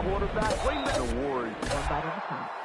Quarterback, wait a minute. The Warriors, one bite at a time.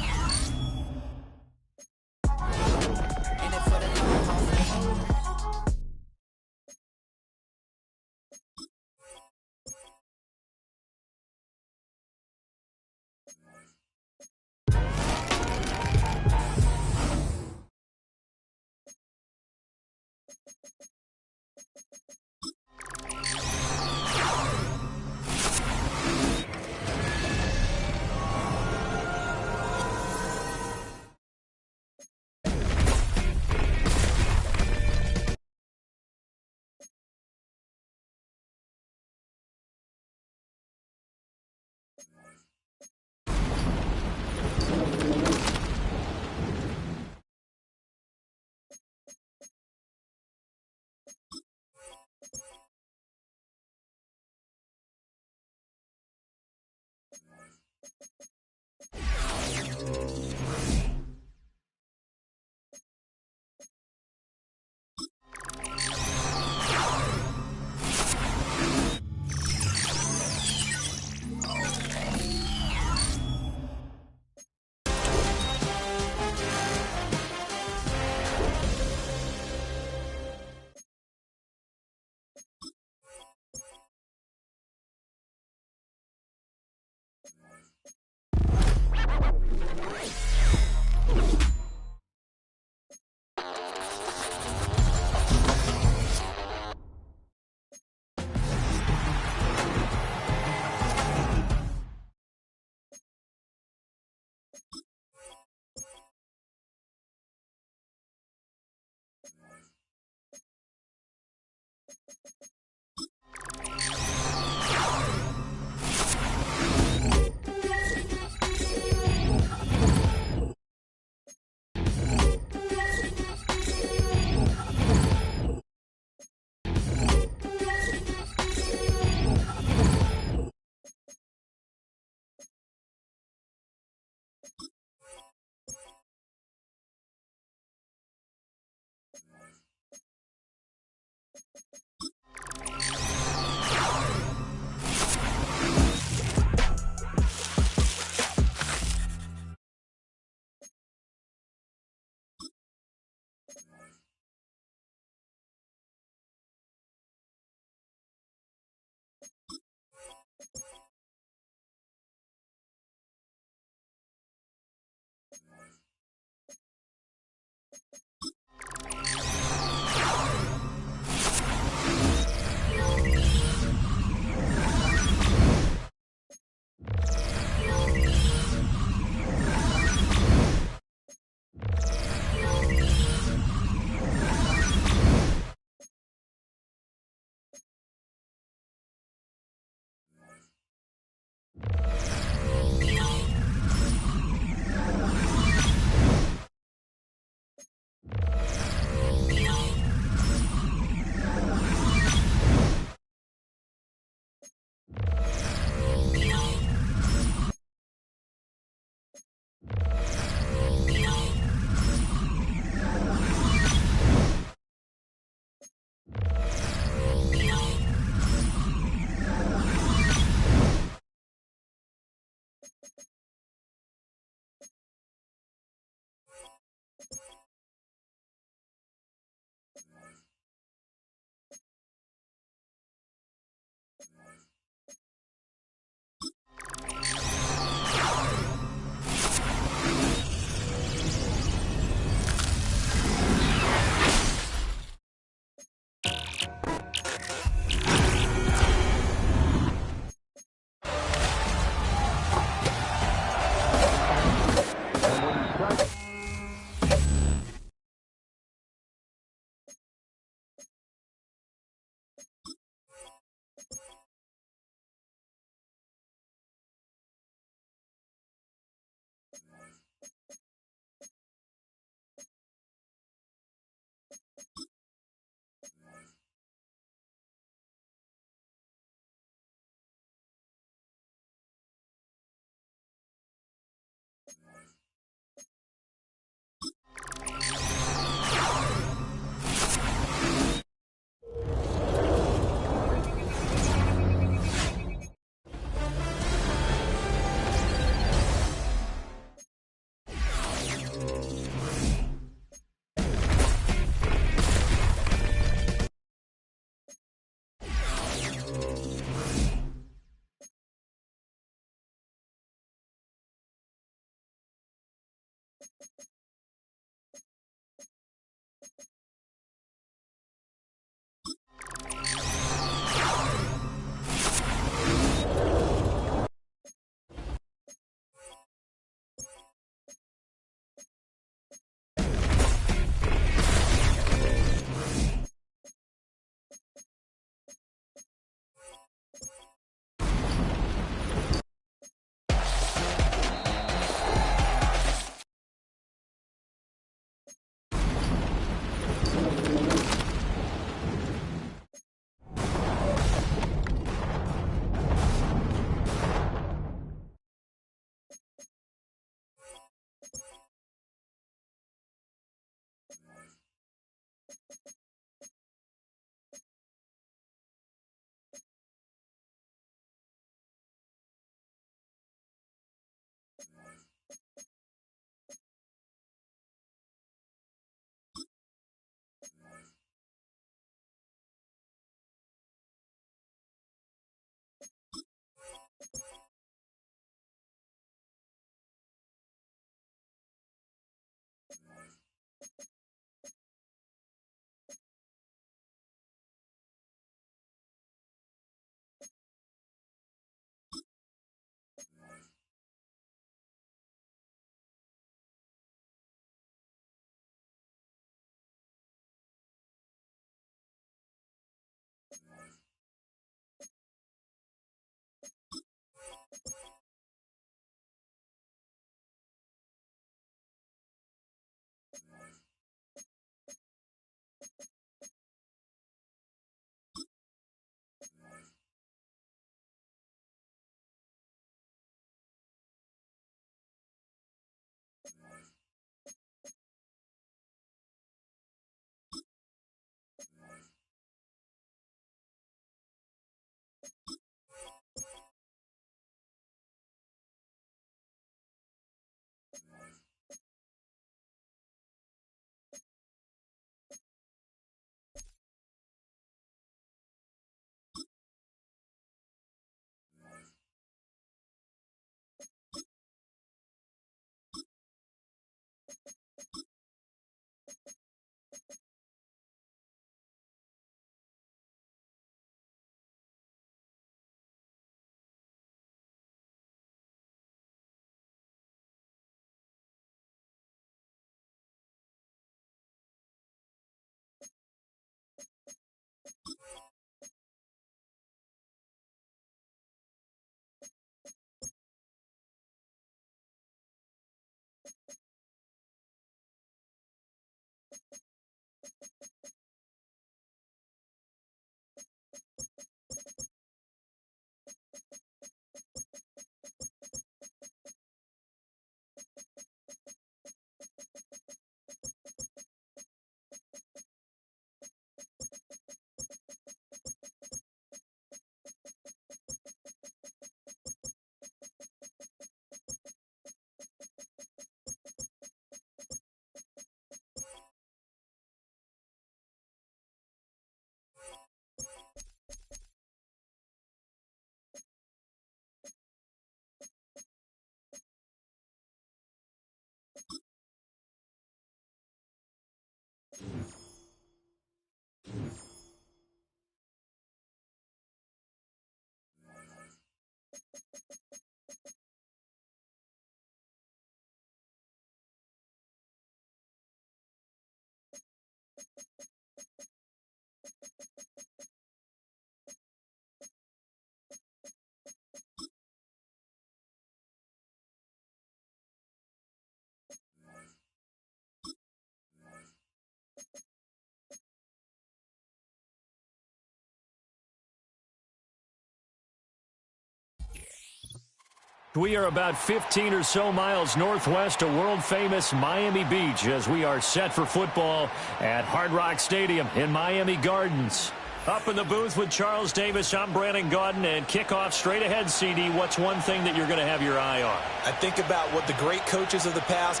We are about 15 or so miles northwest of world-famous Miami Beach as we are set for football at Hard Rock Stadium in Miami Gardens. Up in the booth with Charles Davis, I'm Brandon Gaudin, and kickoff straight ahead, CD. What's one thing that you're going to have your eye on? I think about what the great coaches of the past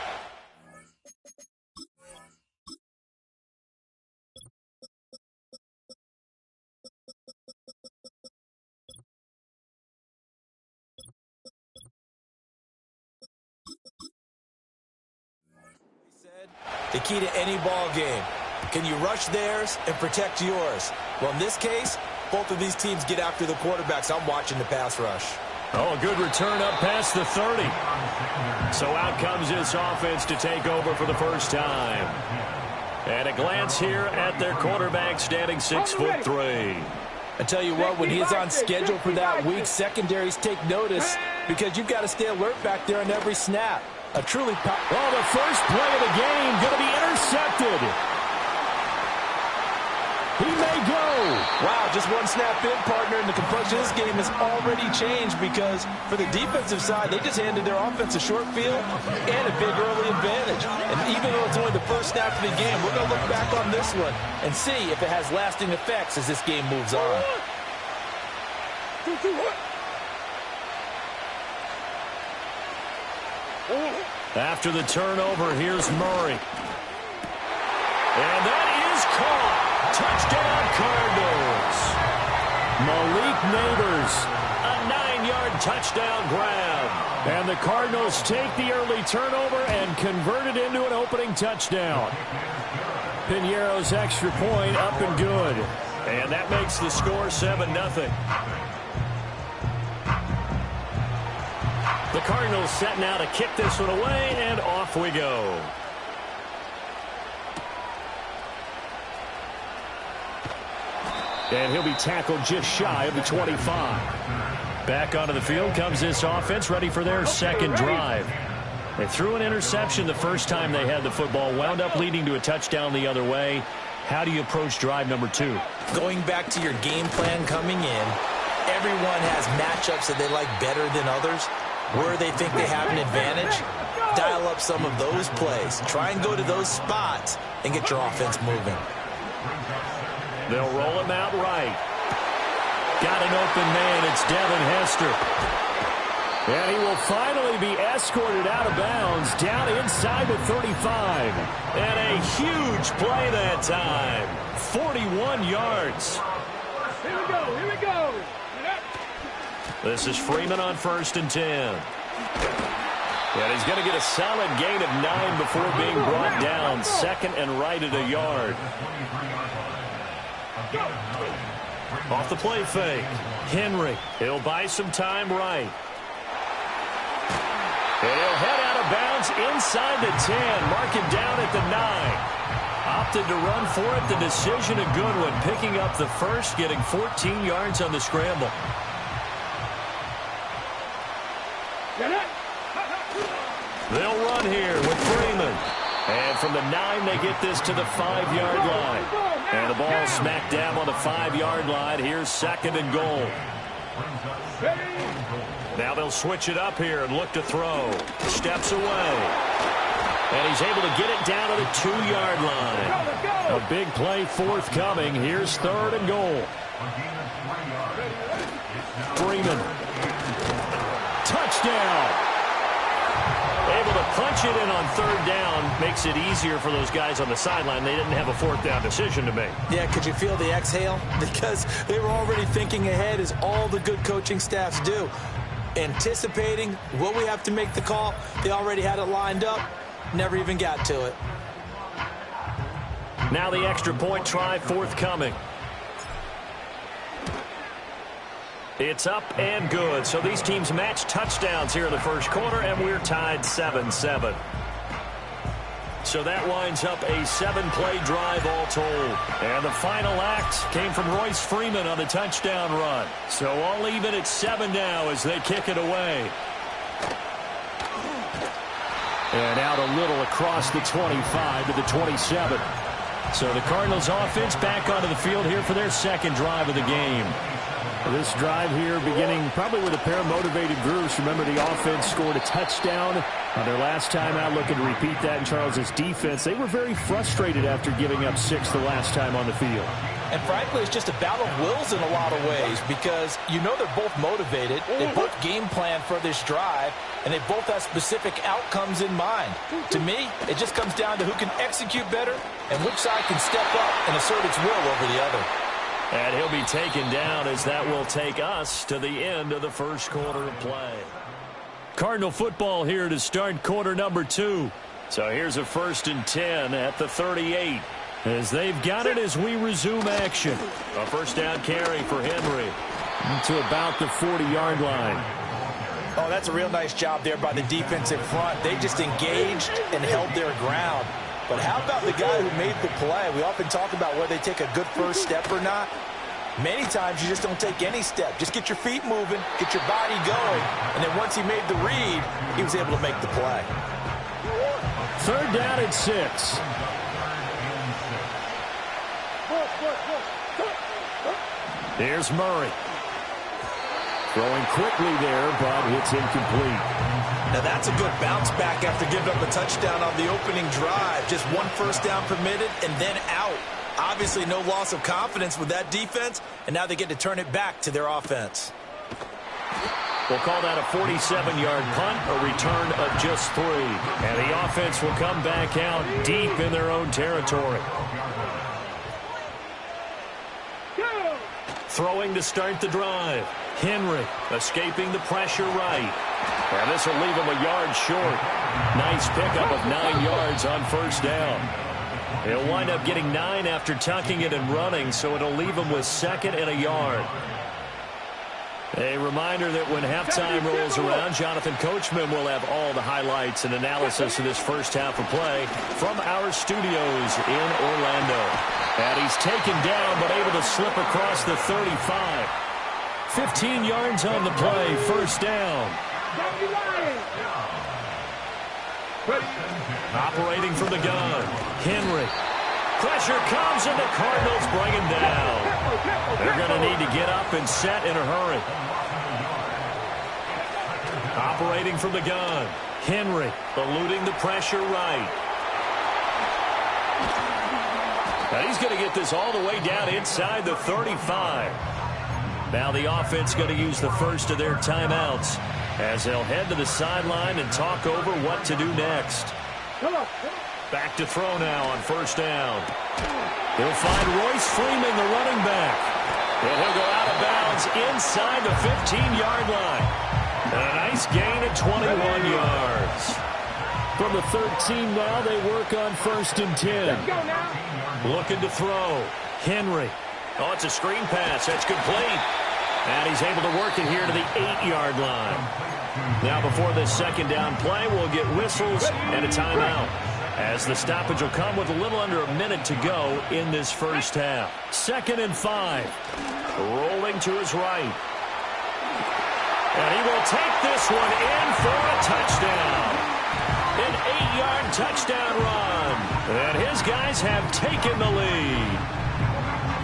the key to any ball game. Can you rush theirs and protect yours? Well, in this case, both of these teams get after the quarterbacks. I'm watching the pass rush. Oh, a good return up past the 30. So out comes this offense to take over for the first time. And a glance here at their quarterback, standing 6'3". I tell you what, when he's on schedule for that week, secondaries take notice because you've got to stay alert back there on every snap. A truly well, the first play of the game going to be intercepted. He may go. Wow, just one snap in, partner, and the complexion of this game has already changed because for the defensive side, they just handed their offense a short field and a big early advantage. And even though it's only the first snap of the game, we're going to look back on this one and see if it has lasting effects as this game moves on. After the turnover, here's Murray. And that is caught. Touchdown, Cardinals. Malik Neighbors, a 9-yard touchdown grab. And the Cardinals take the early turnover and convert it into an opening touchdown. Piñeiro's extra point up and good. And that makes the score 7-0. The Cardinals set now to kick this one away, and off we go. And he'll be tackled just shy of the 25. Back onto the field comes this offense, ready for their second drive. They threw an interception the first time they had the football, wound up leading to a touchdown the other way. How do you approach drive number 2? Going back to your game plan coming in, everyone has matchups that they like better than others. Where they think they have an advantage, dial up some of those plays. Try and go to those spots and get your offense moving. They'll roll him out right. Got an open man. It's Devin Hester. And he will finally be escorted out of bounds down inside the 35. And a huge play that time. 41 yards. Here we go. Here we go. This is Freeman on 1st and 10. And he's going to get a solid gain of 9 before being brought down. 2nd and right at a yard. Off the play fake. Henry. He'll buy some time right. And he'll head out of bounds inside the 10. Mark him down at the 9. Opted to run for it. The decision a good one. Picking up the first, getting 14 yards on the scramble. They'll run here with Freeman. And from the 9, they get this to the 5-yard line. And the ball smacked down on the 5-yard line. Here's 2nd and goal. Now they'll switch it up here and look to throw. Steps away. And he's able to get it down to the 2-yard line. A big play forthcoming. Here's 3rd and goal. Freeman. Touchdown. Able to punch it in on 3rd down. Makes it easier for those guys on the sideline. They didn't have a 4th down decision to make. Yeah, could you feel the exhale? Because they were already thinking ahead, as all the good coaching staffs do. Anticipating what we have to make the call. They already had it lined up. Never even got to it. Now the extra point try forthcoming. It's up and good. So these teams match touchdowns here in the first quarter, and we're tied 7-7. So that winds up a 7-play drive all told. And the final act came from Royce Freeman on the touchdown run. So all even at 7 now as they kick it away. And out a little across the 25 to the 27. So the Cardinals offense back onto the field here for their second drive of the game. This drive here beginning probably with a pair of motivated groups. Remember, the offense scored a touchdown on their last time out. Looking to repeat that in Charles's defense. They were very frustrated after giving up 6 the last time on the field. And frankly, it's just a battle of wills in a lot of ways because you know they're both motivated. They both game plan for this drive, and they both have specific outcomes in mind. To me, it just comes down to who can execute better and which side can step up and assert its will over the other. And he'll be taken down as that will take us to the end of the first quarter of play. Cardinal football here to start quarter number 2. So here's a 1st and 10 at the 38. As they've got it as we resume action. A 1st down carry for Henry to about the 40-yard line. Oh, that's a real nice job there by the defense in front. They just engaged and held their ground. But how about the guy who made the play? We often talk about whether they take a good first step or not. Many times you just don't take any step. Just get your feet moving, get your body going, and then once he made the read, he was able to make the play. 3rd down and 6. Here's Murray. Throwing quickly there, but it's incomplete. Now that's a good bounce back after giving up a touchdown on the opening drive. Just 1 first down permitted and then out. Obviously no loss of confidence with that defense, and now they get to turn it back to their offense. We'll call that a 47-yard punt, a return of just 3. And the offense will come back out deep in their own territory. Throwing to start the drive. Henry escaping the pressure right. And this will leave him a yard short. Nice pickup of 9 yards on 1st down. He'll wind up getting 9 after tucking it and running, so it'll leave him with 2nd and a yard. A reminder that when halftime rolls around, Jonathan Coachman will have all the highlights and analysis of this first half of play from our studios in Orlando. And he's taken down but able to slip across the 35. 15 yards on the play, 1st down. Operating from the gun, Henry. Pressure comes and the Cardinals bring him down. They're going to need to get up and set in a hurry. Operating from the gun, Henry eluding the pressure right. Now he's going to get this all the way down inside the 35. Now the offense going to use the first of their timeouts as they'll head to the sideline and talk over what to do next. Back to throw now on 1st down. He'll find Royce Freeman, the running back. And he'll go out of bounds inside the 15-yard line. And a nice gain of 21 yards. From the 13 now, they work on 1st and 10. Looking to throw. Henry. Oh, it's a screen pass. That's complete. And he's able to work it here to the 8-yard line. Now before this 2nd down play, we'll get whistles and a timeout, as the stoppage will come with a little under a minute to go in this first half. 2nd and 5. Rolling to his right. And he will take this one in for a touchdown. An 8-yard touchdown run. And his guys have taken the lead.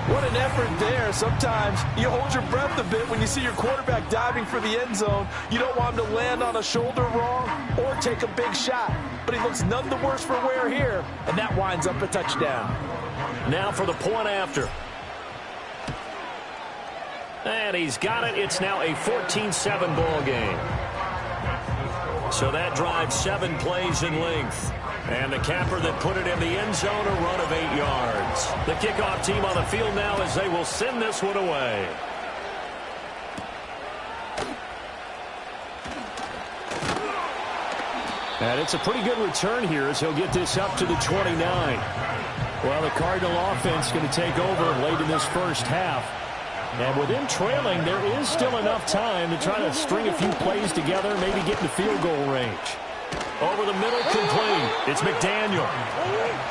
What an effort there. Sometimes you hold your breath a bit when you see your quarterback diving for the end zone. You don't want him to land on a shoulder wrong or take a big shot. But he looks none the worse for wear here, and that winds up a touchdown. Now for the point after. And he's got it. It's now a 14-7 ball game. So that drives 7 plays in length. And the capper that put it in the end zone, a run of 8 yards. The kickoff team on the field now as they will send this one away. And it's a pretty good return here as he'll get this up to the 29. Well, the Cardinal offense going to take over late in this first half. And with him trailing, there is still enough time to try to string a few plays together, maybe get in the field goal range. Over the middle, complete. It's McDaniel.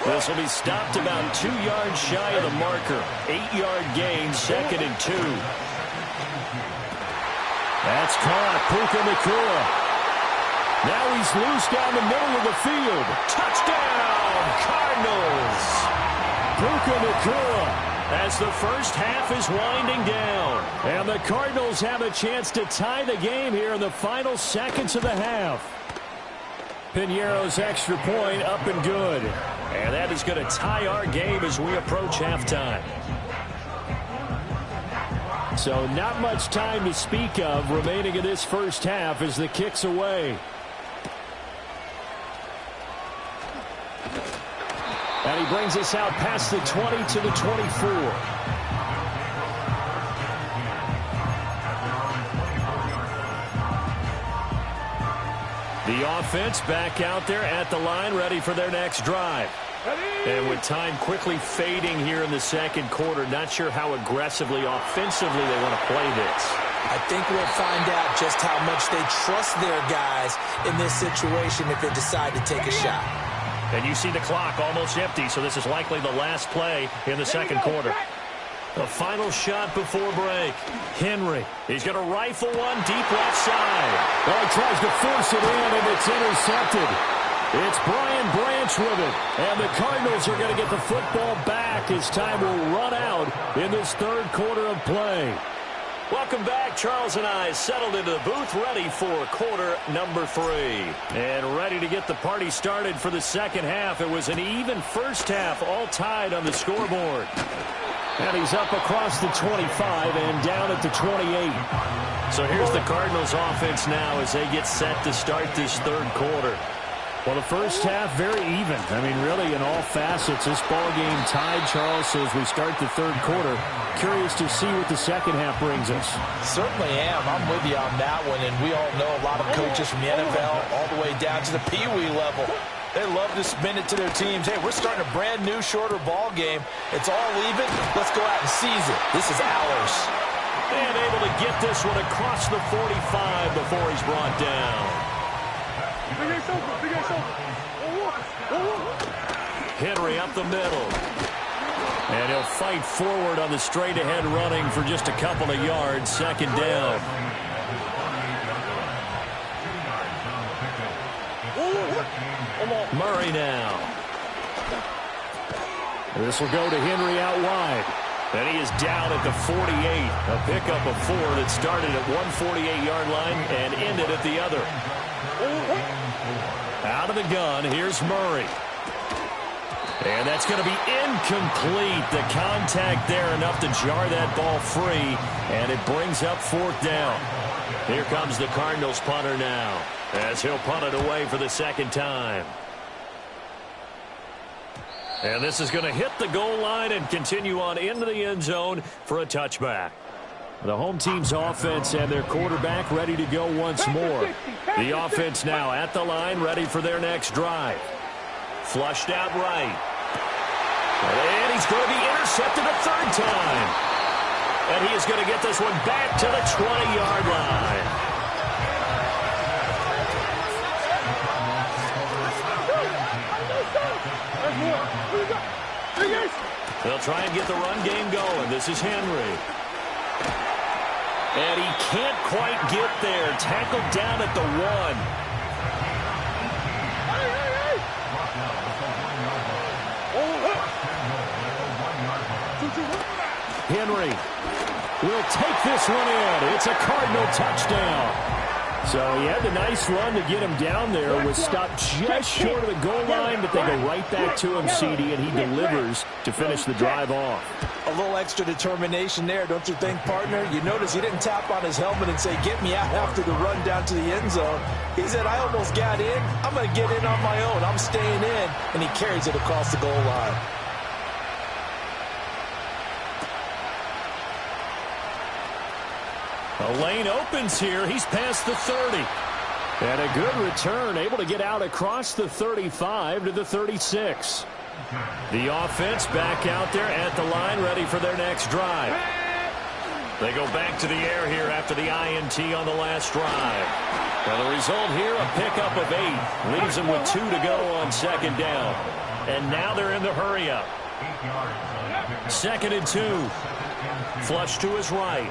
This will be stopped about 2 yards shy of the marker. 8-yard gain, 2nd and 2. That's caught. Puka Nacua. Now he's loose down the middle of the field. Touchdown, Cardinals. Puka Nacua. As the first half is winding down. And the Cardinals have a chance to tie the game here in the final seconds of the half. Piñeiro's extra point up and good. And that is going to tie our game as we approach halftime. So not much time to speak of remaining in this first half as the kick's away. And he brings us out past the 20 to the 24. The offense back out there at the line, ready for their next drive. And with time quickly fading here in the second quarter, not sure how aggressively, offensively they want to play this. I think we'll find out just how much they trust their guys in this situation if they decide to take a shot. And you see the clock almost empty, so this is likely the last play in the second quarter. The final shot before break. Henry. He's going to rifle one deep left side. Oh, he tries to force it in, and it's intercepted. It's Brian Branch with it. And the Cardinals are going to get the football back as time will run out in this third quarter of play. Welcome back. Charles and I settled into the booth, ready for quarter number 3. And ready to get the party started for the second half. It was an even first half, all tied on the scoreboard. And he's up across the 25 and down at the 28. So here's the Cardinals offense now as they get set to start this third quarter. Well, the first half, very even. I mean, really, in all facets, this ball game tied, Charles. So as we start the third quarter, curious to see what the second half brings us. Certainly am. I'm with you on that one. And we all know a lot of coaches from the NFL all the way down to the Pee-wee level. They love to spin it to their teams. Hey, we're starting a brand new, shorter ball game. It's all even. Let's go out and seize it. This is ours. And able to get this one across the 45 before he's brought down. Henry up the middle. And he'll fight forward on the straight-ahead running for just a couple of yards. Second down. Murray now. This will go to Henry out wide. And he is down at the 48. A pickup of 4 that started at 148-yard line and ended at the other. Out of the gun, here's Murray. And that's going to be incomplete. The contact there enough to jar that ball free. And it brings up fourth down. Here comes the Cardinals punter now, as he'll punt it away for the second time. And this is going to hit the goal line and continue on into the end zone for a touchback. The home team's offense and their quarterback ready to go once more. The offense now at the line, ready for their next drive. Flushed out right. And he's going to be intercepted a third time. And he is going to get this one back to the 20-yard line. They'll try and get the run game going. This is Henry. And he can't quite get there. Tackled down at the 1. Henry will take this one in. It's a Cardinal touchdown. So he had the nice run to get him down there. Was stopped just short of the goal line, but they go right back to him, CD, and he delivers to finish the drive off. A little extra determination there, don't you think, partner? You notice he didn't tap on his helmet and say, get me out after the run down to the end zone. He said, I almost got in. I'm going to get in on my own. I'm staying in. And he carries it across the goal line. A lane opens here. He's past the 30. And a good return, able to get out across the 35 to the 36. The offense back out there at the line, ready for their next drive. They go back to the air here after the INT on the last drive. Now the result here, a pickup of 8. Leaves them with 2 to go on second down. And now they're in the hurry-up. 2nd and 2. Flush to his right.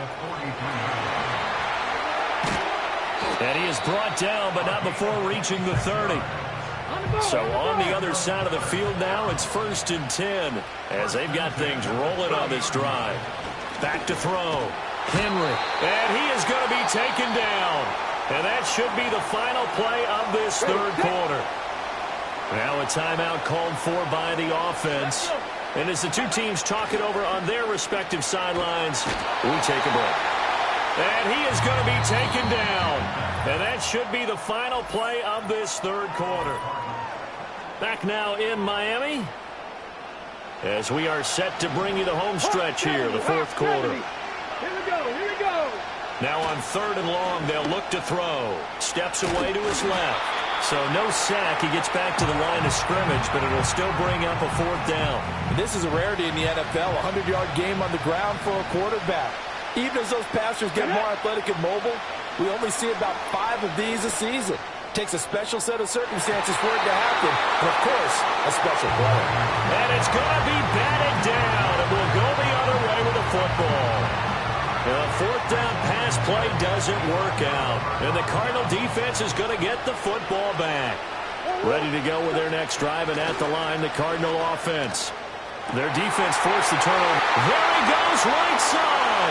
And he is brought down, but not before reaching the 30. So on the other side of the field now, it's 1st and 10 as they've got things rolling on this drive. Back to throw. Henry. And he is going to be taken down. And that should be the final play of this third quarter. Now a timeout called for by the offense. And as the two teams talk it over on their respective sidelines, we take a break. And he is going to be taken down. And that should be the final play of this third quarter. Back now in Miami as we are set to bring you the home stretch here, the fourth quarter. Here we go. Now on 3rd and long, they'll look to throw. Steps away to his left. So no sack. He gets back to the line of scrimmage, but it'll still bring up a 4th down. And this is a rarity in the NFL, a 100-yard game on the ground for a quarterback. Even as those passers get more athletic and mobile, we only see about 5 of these a season. It takes a special set of circumstances for it to happen, and of course, a special player. And it's going to be batted down, and we'll go the other way with the football. The 4th down pass play doesn't work out, and the Cardinal defense is going to get the football back. Ready to go with their next drive, and at the line, the Cardinal offense. Their defense forced the turnover. There he goes, right side.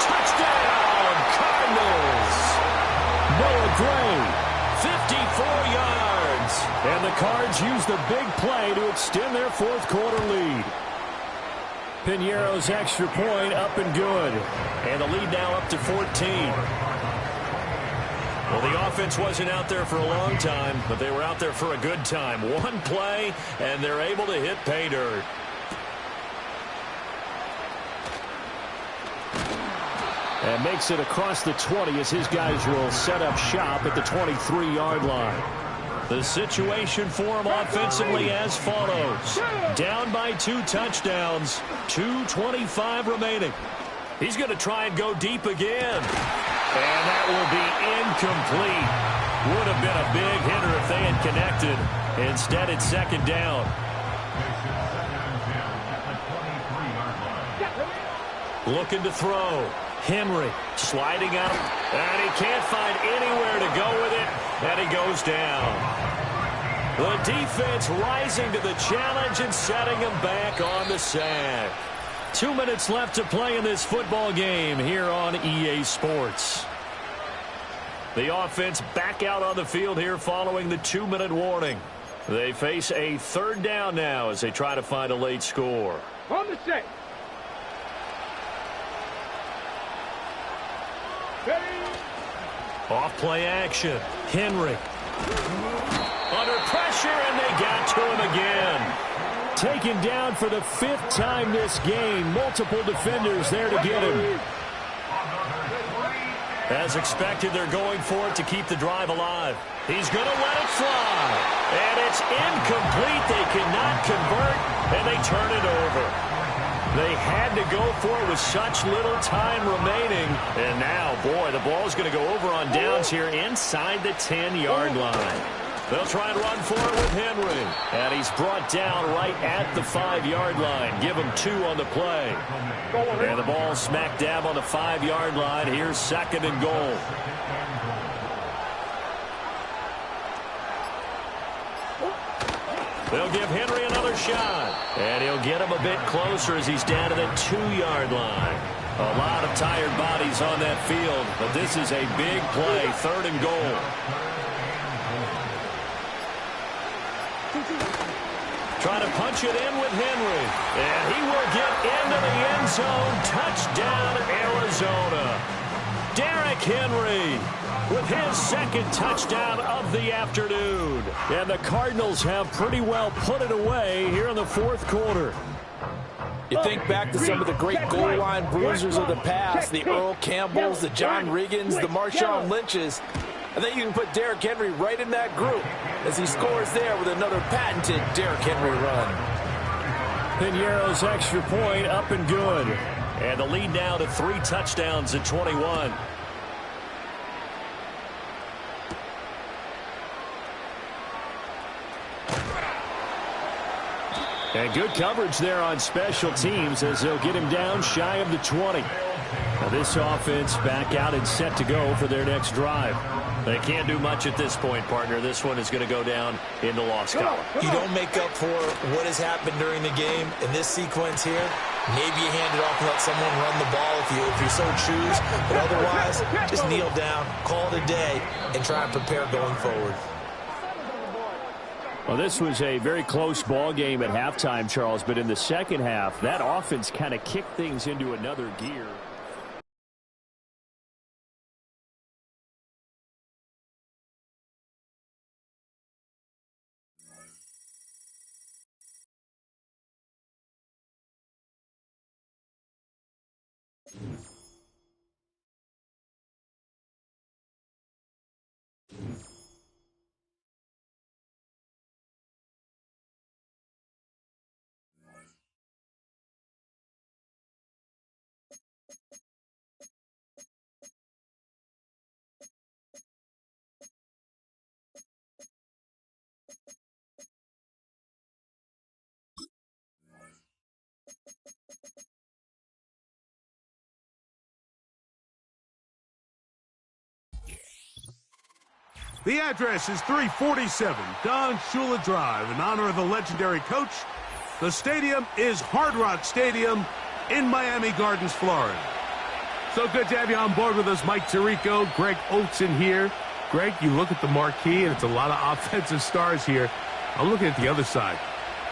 Touchdown, Cardinals. Noah Gray, 54 yards. And the Cards use the big play to extend their 4th quarter lead. Piñeiro's extra point up and good. And the lead now up to 14. Well, the offense wasn't out there for a long time, but they were out there for a good time. One play, and they're able to hit pay dirt. And makes it across the 20 as his guys will set up shop at the 23-yard line. The situation for him offensively as follows. Down by 2 touchdowns, 2:25 remaining. He's going to try and go deep again. And that will be incomplete. Would have been a big hitter if they had connected. Instead, it's 2nd down. Looking to throw. Henry sliding up, and he can't find anywhere to go with it, and he goes down. The defense rising to the challenge and setting him back on the sack. 2 minutes left to play in this football game here on EA Sports. The offense back out on the field here following the 2-minute warning. They face a 3rd down now as they try to find a late score. On the set. Off play action. Henry. Under pressure, and they got to him again. Taken down for the 5th time this game. Multiple defenders there to get him. As expected, they're going for it to keep the drive alive. He's going to let it fly. And it's incomplete. They cannot convert, and they turn it over. They had to go for it with such little time remaining. And now, boy, the ball's going to go over on downs here inside the 10-yard line. They'll try and run for it with Henry. And he's brought down right at the 5-yard line. Give him 2 on the play. And the ball smack dab on the 5-yard line. Here's 2nd and goal. They'll give Henry another shot. And he'll get him a bit closer as he's down to the 2-yard line. A lot of tired bodies on that field, but this is a big play, 3rd and goal. Trying to punch it in with Henry. And he will get into the end zone. Touchdown, Arizona. Derrick Henry with his 2nd touchdown of the afternoon. And the Cardinals have pretty well put it away here in the 4th quarter. You think back to some of the great goal line bruisers of the past, the Earl Campbells, the John Riggins, the Marshawn Lynches. I think you can put Derrick Henry right in that group as he scores there with another patented Derrick Henry run. Piñeiro's extra point up and good. And the lead now to 3 touchdowns at 21. And good coverage there on special teams as they'll get him down shy of the 20. Now this offense back out and set to go for their next drive. They can't do much at this point, partner. This one is going to go down in the loss column. You don't make up for what has happened during the game in this sequence here. Maybe you hand it off and let someone run the ball if you so choose. But otherwise, just kneel down, call it a day, and try and prepare going forward. Well, this was a very close ball game at halftime, Charles, but in the second half, that offense kind of kicked things into another gear. The address is 347 Don Shula Drive. In honor of the legendary coach, the stadium is Hard Rock Stadium in Miami Gardens, Florida. So good to have you on board with us, Mike Tirico, Greg Olson here. Greg, you look at the marquee, and it's a lot of offensive stars here. I'm looking at the other side.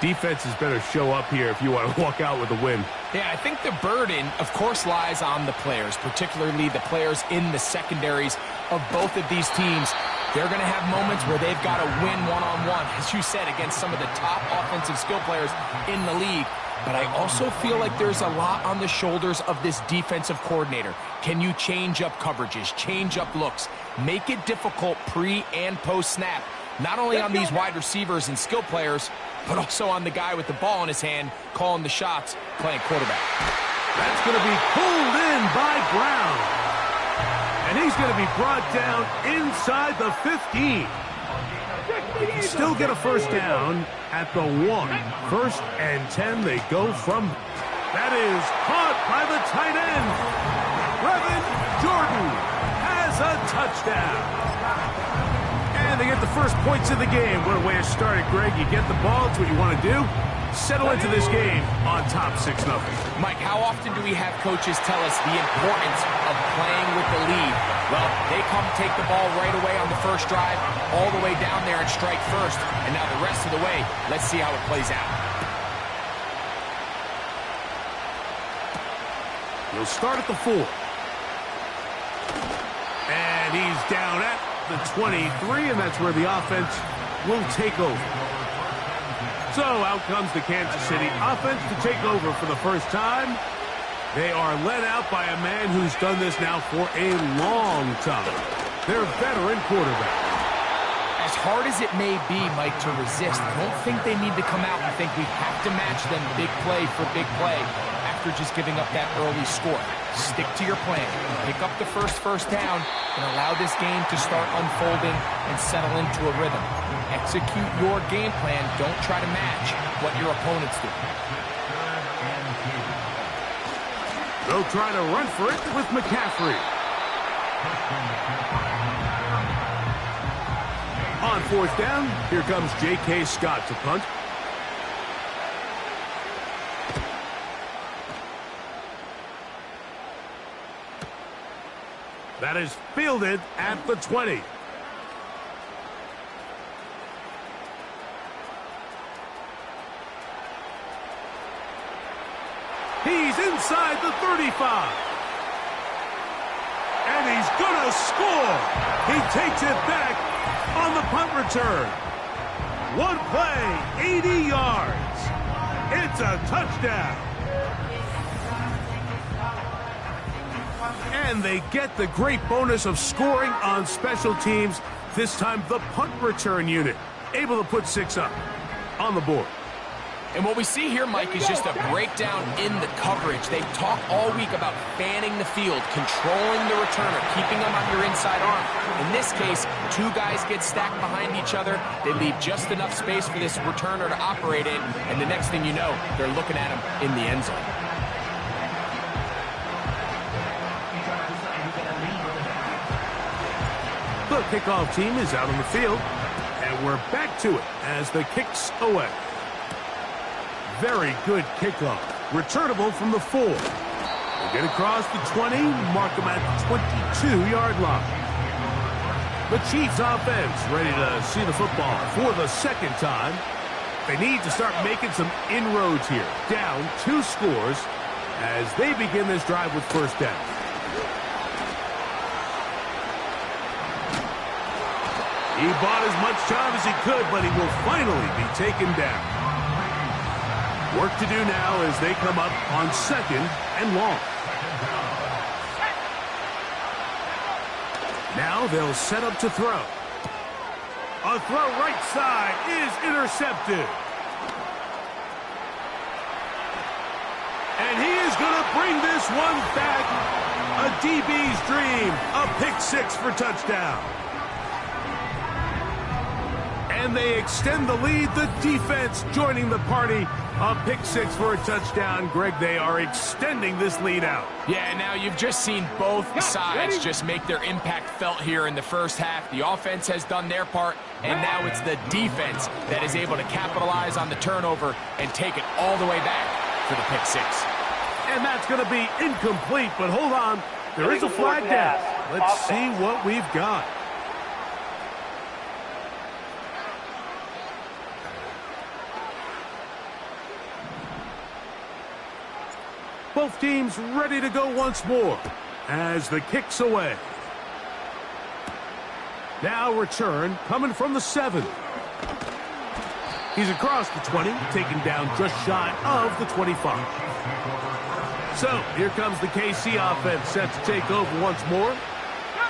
Defenses better show up here if you want to walk out with a win. Yeah, I think the burden, of course, lies on the players, particularly the players in the secondaries of both of these teams. They're going to have moments where they've got to win one-on-one, as you said, against some of the top offensive skill players in the league. But I also feel like there's a lot on the shoulders of this defensive coordinator. Can you change up coverages, change up looks, make it difficult pre- and post-snap, not only on these wide receivers and skill players, but also on the guy with the ball in his hand, calling the shots, playing quarterback. That's going to be pulled in by Brown. And he's going to be brought down inside the 15. Still get a first down at the 1. 1st and 10, they go from. That is caught by the tight end. Brevin Jordan has a touchdown. And they get the first points of the game. What a way to start it, Greg. You get the ball. It's what you want to do. Settle into this game on top 6-0. Mike, how often do we have coaches tell us the importance of playing with the lead? Well, they come take the ball right away on the first drive, all the way down there and strike first. And now the rest of the way, let's see how it plays out. He'll start at the 4. And he's down at the 23, and that's where the offense will take over. So out comes the Kansas City offense to take over for the first time. They are led out by a man who's done this now for a long time. Their veteran quarterback. As hard as it may be, Mike, to resist, I don't think they need to come out and think we have to match them big play for big play after just giving up that early score. Stick to your plan. Pick up the first down and allow this game to start unfolding and settle into a rhythm. Execute your game plan. Don't try to match what your opponents do. They'll try to run for it with McCaffrey. On 4th down, here comes J.K. Scott to punt. That is fielded at the 20. He's inside the 35. And he's going to score. He takes it back on the punt return. One play, 80 yards. It's a touchdown. And they get the great bonus of scoring on special teams. This time the punt return unit able to put 6 up on the board. And what we see here, Mike, is just a breakdown in the coverage. They've talked all week about fanning the field, controlling the returner, keeping them on your inside arm. In this case, 2 guys get stacked behind each other. They leave just enough space for this returner to operate in, and the next thing you know, they're looking at him in the end zone. The kickoff team is out on the field, and we're back to it as the kick's away. Very good kickoff. Returnable from the 4. They get across the 20, mark them at the 22-yard line. The Chiefs offense ready to see the football for the second time. They need to start making some inroads here. Down 2 scores as they begin this drive with first down. He bought as much time as he could, but he will finally be taken down. Work to do now as they come up on 2nd and long. Now they'll set up to throw. A throw right side is intercepted. And he is going to bring this one back. A DB's dream. A pick 6 for touchdown. And And they extend the lead. The defense joining the party. A pick six for a touchdown. Greg, they are extending this lead out. Yeah, now you've just seen both sides just make their impact felt here in the first half. The offense has done their part, and now it's the defense that is able to capitalize on the turnover and take it all the way back for the pick six. And that's going to be incomplete, but hold on. There is a flag down. Let's see what we've got. Both teams ready to go once more as the kick's away. Now return coming from the 7. He's across the 20, taken down just shy of the 25. So here comes the KC offense set to take over once more.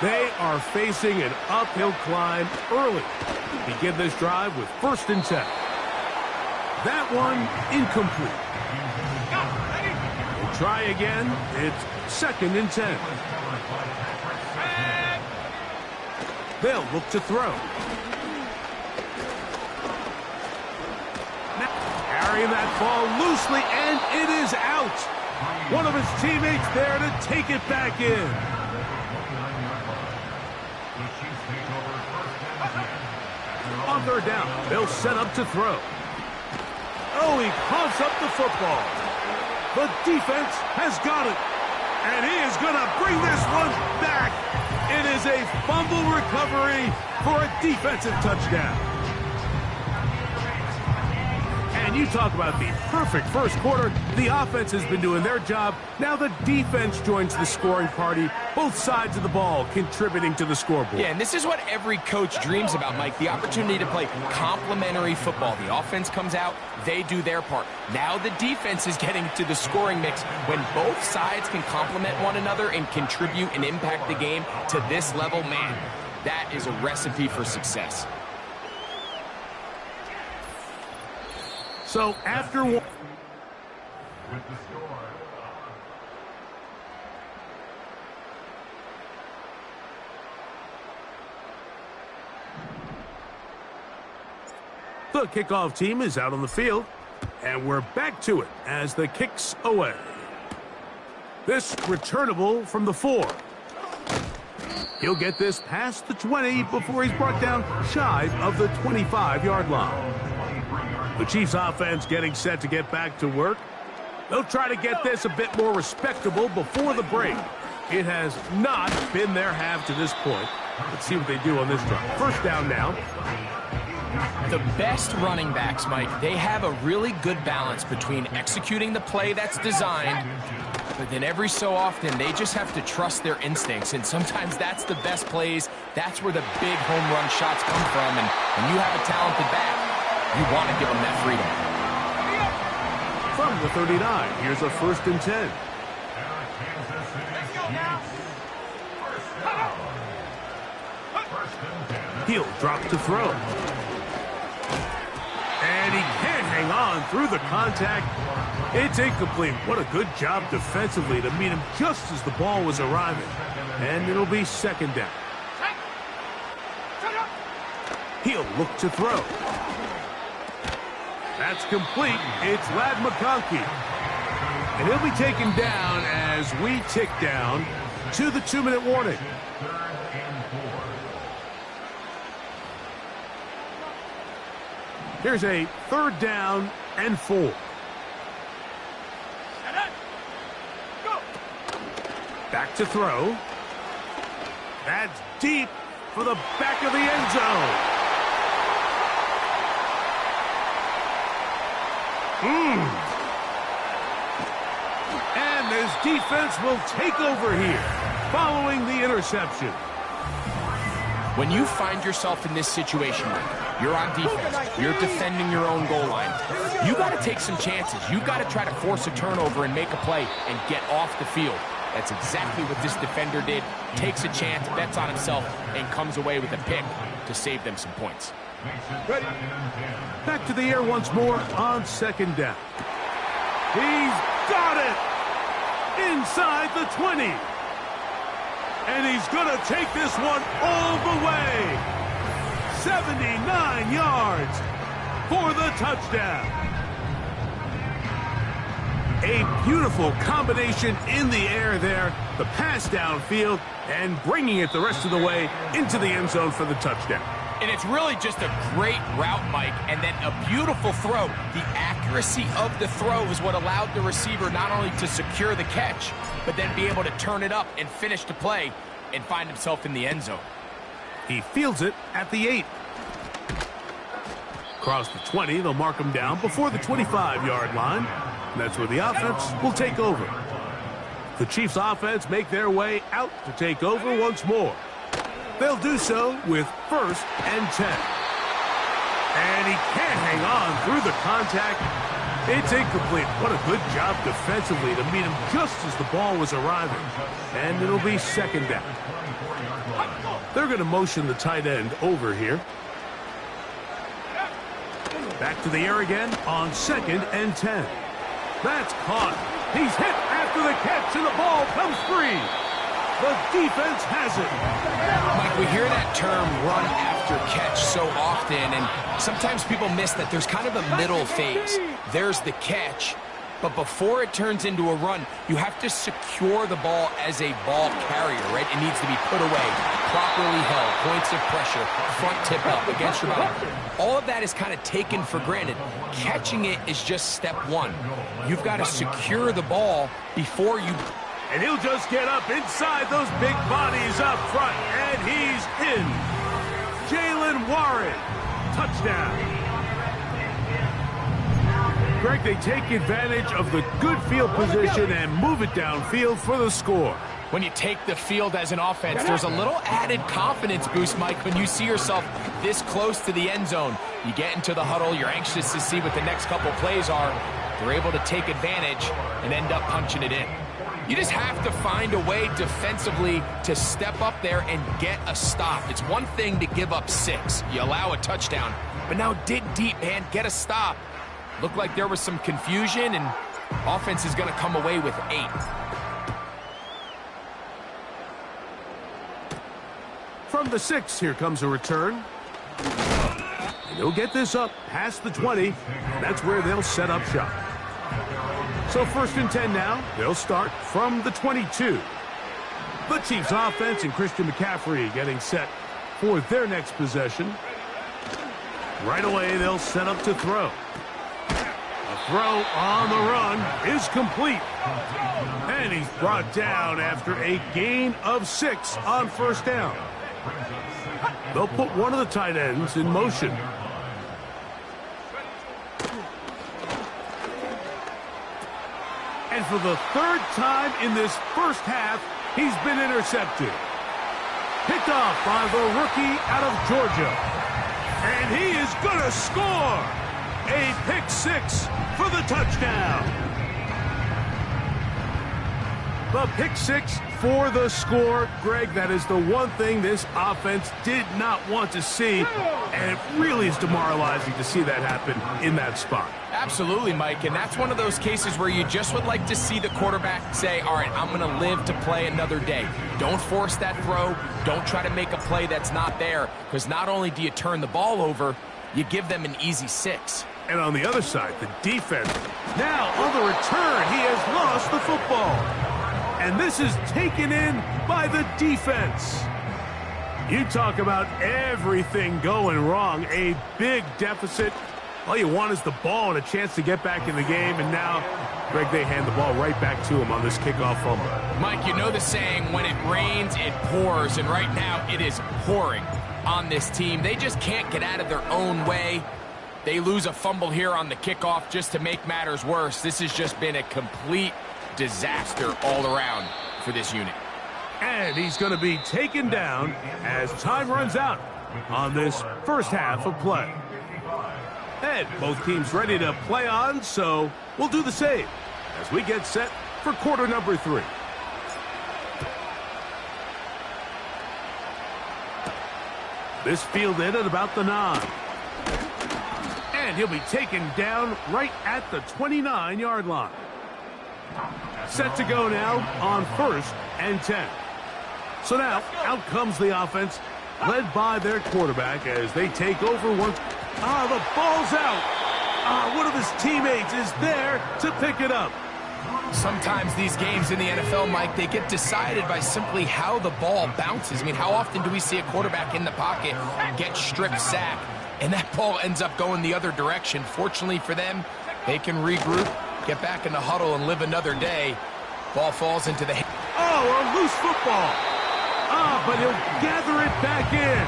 They are facing an uphill climb early. Begin this drive with 1st and 10. That one incomplete. Try again. It's 2nd and 10. They'll look to throw. Now, carrying that ball loosely, and it is out. One of his teammates there to take it back in. On 3rd down, they'll set up to throw. Oh, he coughs up the football. The defense has got it, and he is going to bring this one back. It is a fumble recovery for a defensive touchdown. And you talk about the perfect first quarter. The offense has been doing their job. Now the defense joins the scoring party. Both sides of the ball contributing to the scoreboard. Yeah, and this is what every coach dreams about, Mike, the opportunity to play complementary football. The offense comes out, they do their part. Now the defense is getting to the scoring mix. When both sides can complement one another and contribute and impact the game to this level, man, that is a recipe for success. So after one, the kickoff team is out on the field, and we're back to it as the kick's away. This returnable from the 4. He'll get this past the 20 before he's brought down shy of the 25-yard line. The Chiefs offense getting set to get back to work. They'll try to get this a bit more respectable before the break. It has not been their half to this point. Let's see what they do on this drive. 1st down now. The best running backs, Mike, they have a really good balance between executing the play that's designed, but then every so often they just have to trust their instincts, and sometimes that's the best plays. That's where the big home run shots come from, and when you have a talented back, you want to give them that freedom. From the 39, here's a 1st and 10. He'll drop to throw. And he can't hang on through the contact. It's incomplete. What a good job defensively to meet him just as the ball was arriving. And it'll be 2nd down. He'll look to throw. That's complete. It's Lad McConkey. And he'll be taken down as we tick down to the 2-minute warning. Here's a 3rd down and 4. Back to throw. That's deep for the back of the end zone. And this defense will take over here following the interception. When you find yourself in this situation, you're on defense, you're defending your own goal line, you got to take some chances. You got to try to force a turnover and make a play and get off the field. That's exactly what this defender did. Takes a chance, bets on himself, and comes away with a pick to save them some points. Ready. Back to the air once more on 2nd down. He's got it inside the 20. And he's going to take this one all the way. 79 yards for the touchdown. A beautiful combination in the air there, the pass downfield, and bringing it the rest of the way into the end zone for the touchdown. And it's really just a great route, Mike, and then a beautiful throw. The accuracy of the throw is what allowed the receiver not only to secure the catch, but then be able to turn it up and finish the play and find himself in the end zone. He fields it at the 8. Across the 20, they'll mark him down before the 25-yard line. And that's where the offense will take over. The Chiefs' offense make their way out to take over once more. They'll do so with 1st and 10. And he can't hang on through the contact. It's incomplete. What a good job defensively to meet him just as the ball was arriving. And it'll be 2nd down. They're going to motion the tight end over here. Back to the air again on 2nd and 10. That's caught. He's hit after the catch, and the ball comes free. The defense has it. Mike, we hear that term run after catch so often, and sometimes people miss that there's kind of a middle phase. There's the catch, but before it turns into a run, you have to secure the ball as a ball carrier, right? It needs to be put away, properly held, points of pressure, front tip up against your body. All of that is kind of taken for granted. Catching it is just step one. You've got to secure the ball before you... And he'll just get up inside those big bodies up front, and he's in. Jalen Warren, touchdown. Greg, they take advantage of the good field position and move it downfield for the score. When you take the field as an offense, there's a little added confidence boost, Mike, when you see yourself this close to the end zone. You get into the huddle, you're anxious to see what the next couple plays are. They're able to take advantage and end up punching it in. You just have to find a way defensively to step up there and get a stop. It's one thing to give up 6. You allow a touchdown, but now dig deep, man, get a stop. Looked like there was some confusion, and offense is going to come away with 8. From the 6, here comes a return. And he'll get this up past the 20, and that's where they'll set up shop. So 1st and 10 now. They'll start from the 22. The Chiefs offense and Christian McCaffrey getting set for their next possession. Right away, they'll set up to throw. The throw on the run is complete. And he's brought down after a gain of 6 on 1st down. They'll put one of the tight ends in motion. And for the 3rd time in this first half, he's been intercepted. Picked off by the rookie out of Georgia. And he is going to score. A pick 6 for the touchdown. The pick 6 for the score. Greg, that is the one thing this offense did not want to see. And it really is demoralizing to see that happen in that spot. Absolutely, Mike, and that's one of those cases where you just would like to see the quarterback say, all right, I'm going to live to play another day. Don't force that throw. Don't try to make a play that's not there, because not only do you turn the ball over, you give them an easy 6. And on the other side, the defense. Now, on the return, he has lost the football. And this is taken in by the defense. You talk about everything going wrong. A big deficit. All you want is the ball and a chance to get back in the game. And now, Greg, they hand the ball right back to him on this kickoff fumble. Mike, you know the saying, when it rains, it pours. And right now, it is pouring on this team. They just can't get out of their own way. They lose a fumble here on the kickoff just to make matters worse. This has just been a complete disaster all around for this unit. And he's going to be taken down as time runs out on this first half of play. And both teams ready to play on, so we'll do the same as we get set for quarter number 3. This fielded at about the 9. And he'll be taken down right at the 29-yard line. Set to go now on 1st and 10. So now, out comes the offense led by their quarterback as they take over one. The ball's out. One of his teammates is there to pick it up. Sometimes these games in the NFL, Mike, they get decided by simply how the ball bounces. I mean, how often do we see a quarterback in the pocket get strip sack, and that ball ends up going the other direction? Fortunately for them, they can regroup, get back in the huddle, and live another day. Ball falls into the... A loose football. But he'll gather it back in.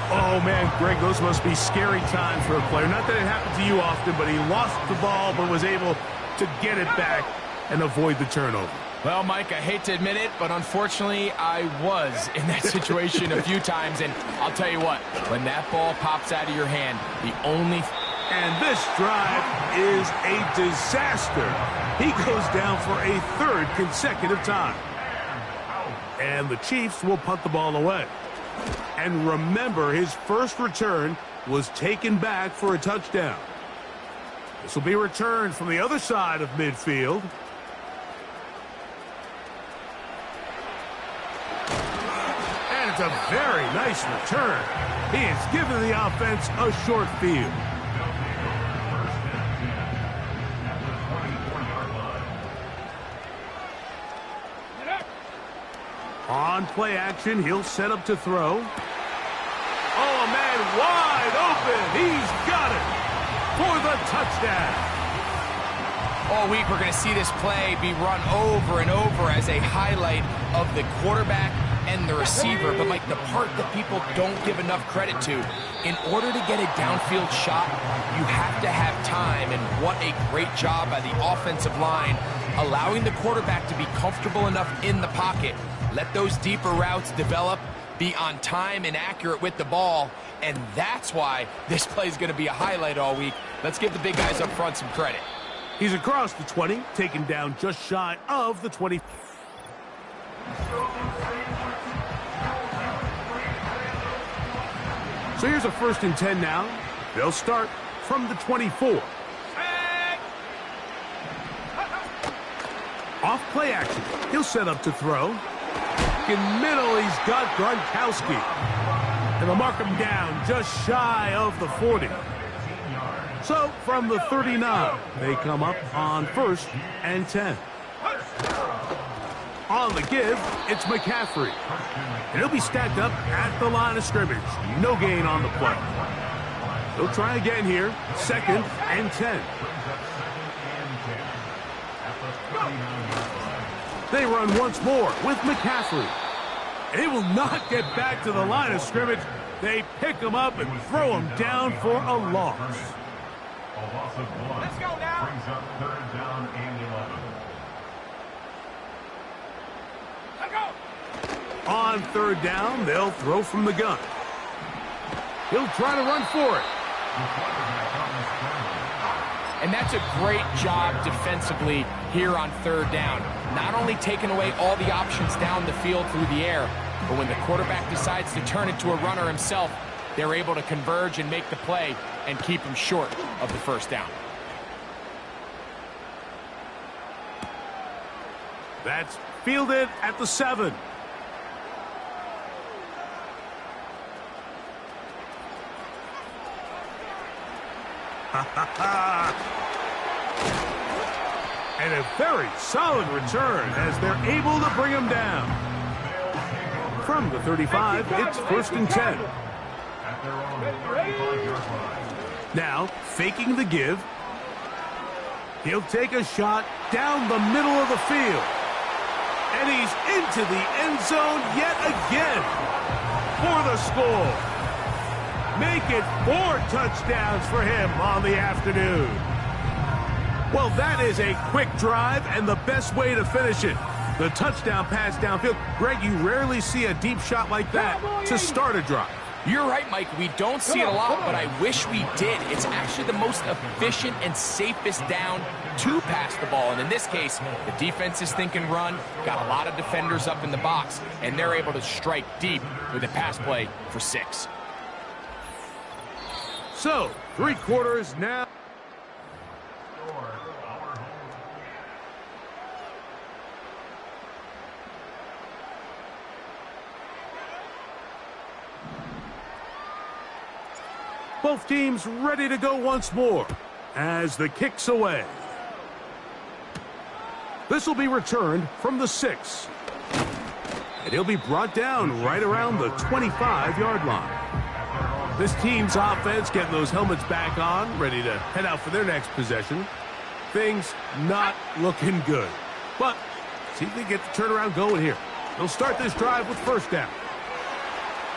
Oh, man, Greg, those must be scary times for a player. Not that it happened to you often, but he lost the ball but was able to get it back and avoid the turnover. Well, Mike, I hate to admit it, but unfortunately, I was in that situation a few times, and I'll tell you what, when that ball pops out of your hand, the only... And this drive is a disaster. He goes down for a third consecutive time. And the Chiefs will punt the ball away. And remember, his first return was taken back for a touchdown. This will be returned from the other side of midfield. And it's a very nice return. He has given the offense a short field. On play action, he'll set up to throw. Oh, man, wide open. He's got it for the touchdown. All week, we're going to see this play be run over and over as a highlight of the quarterback and the receiver. But, Mike, the part that people don't give enough credit to, in order to get a downfield shot, you have to have time. And what a great job by the offensive line, allowing the quarterback to be comfortable enough in the pocket. Let those deeper routes develop, be on time and accurate with the ball, and that's why this play is going to be a highlight all week. Let's give the big guys up front some credit. He's across the 20, taken down just shy of the 20. So here's a 1st and 10 now. They'll start from the 24. Off play action. He'll set up to throw. In middle, he's got Gronkowski. And they'll mark him down just shy of the 40. So from the 39, they come up on 1st and 10. On the give, it's McCaffrey. And he'll be stacked up at the line of scrimmage. No gain on the play. They'll try again here. 2nd and 10. They run once more with McCaffrey. And he will not get back to the line of scrimmage. They pick him up and throw him down for a loss. Let's go now. Brings up 3rd down and 11. Let's go. On 3rd down, they'll throw from the gun. He'll try to run for it. And that's a great job defensively here on 3rd down. Not only taking away all the options down the field through the air, but when the quarterback decides to turn it to a runner himself, they're able to converge and make the play and keep him short of the 1st down. That's fielded at the 7. And a very solid return as they're able to bring him down. From the 35, it's 1st and 10. Now, faking the give. He'll take a shot down the middle of the field. And he's into the end zone yet again for the score. Make it 4 touchdowns for him on the afternoon. Well, that is a quick drive and the best way to finish it. The touchdown pass downfield. Greg, you rarely see a deep shot like that to start a drive. You're right, Mike. We don't see it a lot, but I wish we did. It's actually the most efficient and safest down to pass the ball. And in this case, the defense is thinking run, got a lot of defenders up in the box, and they're able to strike deep with a pass play for 6. So, 3 quarters now. Both teams ready to go once more as the kick's away. This will be returned from the 6. And he'll be brought down right around the 25-yard line. This team's offense getting those helmets back on, ready to head out for their next possession. Things not looking good. But see if they get the turnaround going here. They'll start this drive with first down.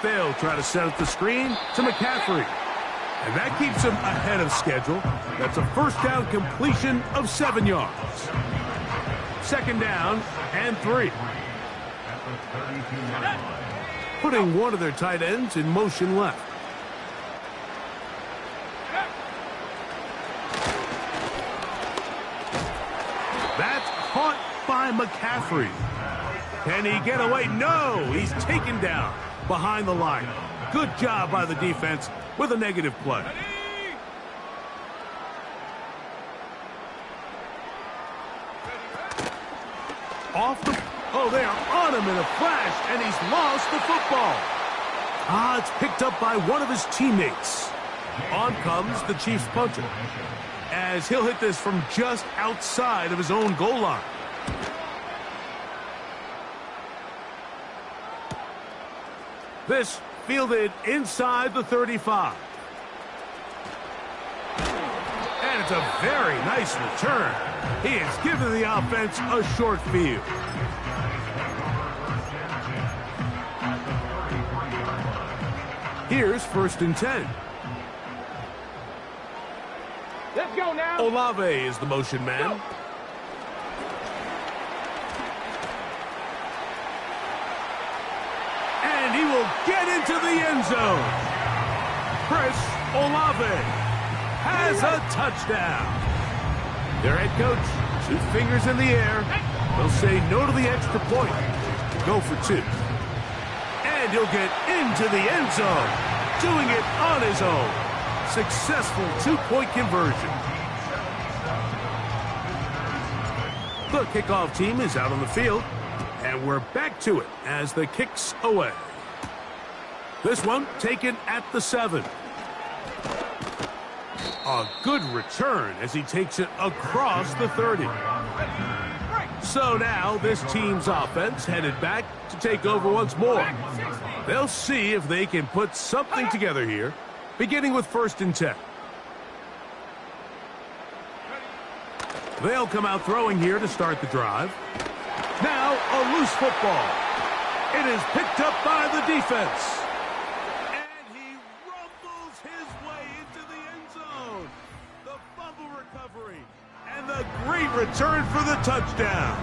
They'll try to set up the screen to McCaffrey. And that keeps him ahead of schedule. That's a first down completion of 7 yards. Second down and 3. Putting one of their tight ends in motion left. That's caught by McCaffrey. Can he get away? No, he's taken down behind the line. Good job by the defense with a negative play. Off the... Oh, they are on him in a flash, and he's lost the football. It's picked up by one of his teammates. On comes the Chiefs punter, as he'll hit this from just outside of his own goal line. This fielded inside the 35. And it's a very nice return. He has given the offense a short field. Here's first and 10. Let's go now. Olave is the motion man. Go. And he will get into the end zone. Chris Olave has a touchdown. Their head coach, 2 fingers in the air. They'll say no to the extra point. Go for 2. And he'll get into the end zone, doing it on his own. Successful 2-point conversion. The kickoff team is out on the field, and we're back to it as the kick's away. This one taken at the 7. A good return as he takes it across the 30. So now this team's offense headed back to take over once more. They'll see if they can put something together here, beginning with first and 10. They'll come out throwing here to start the drive. Now a loose football. It is picked up by the defense. And he rumbles his way into the end zone. The fumble recovery and the great return for the touchdown.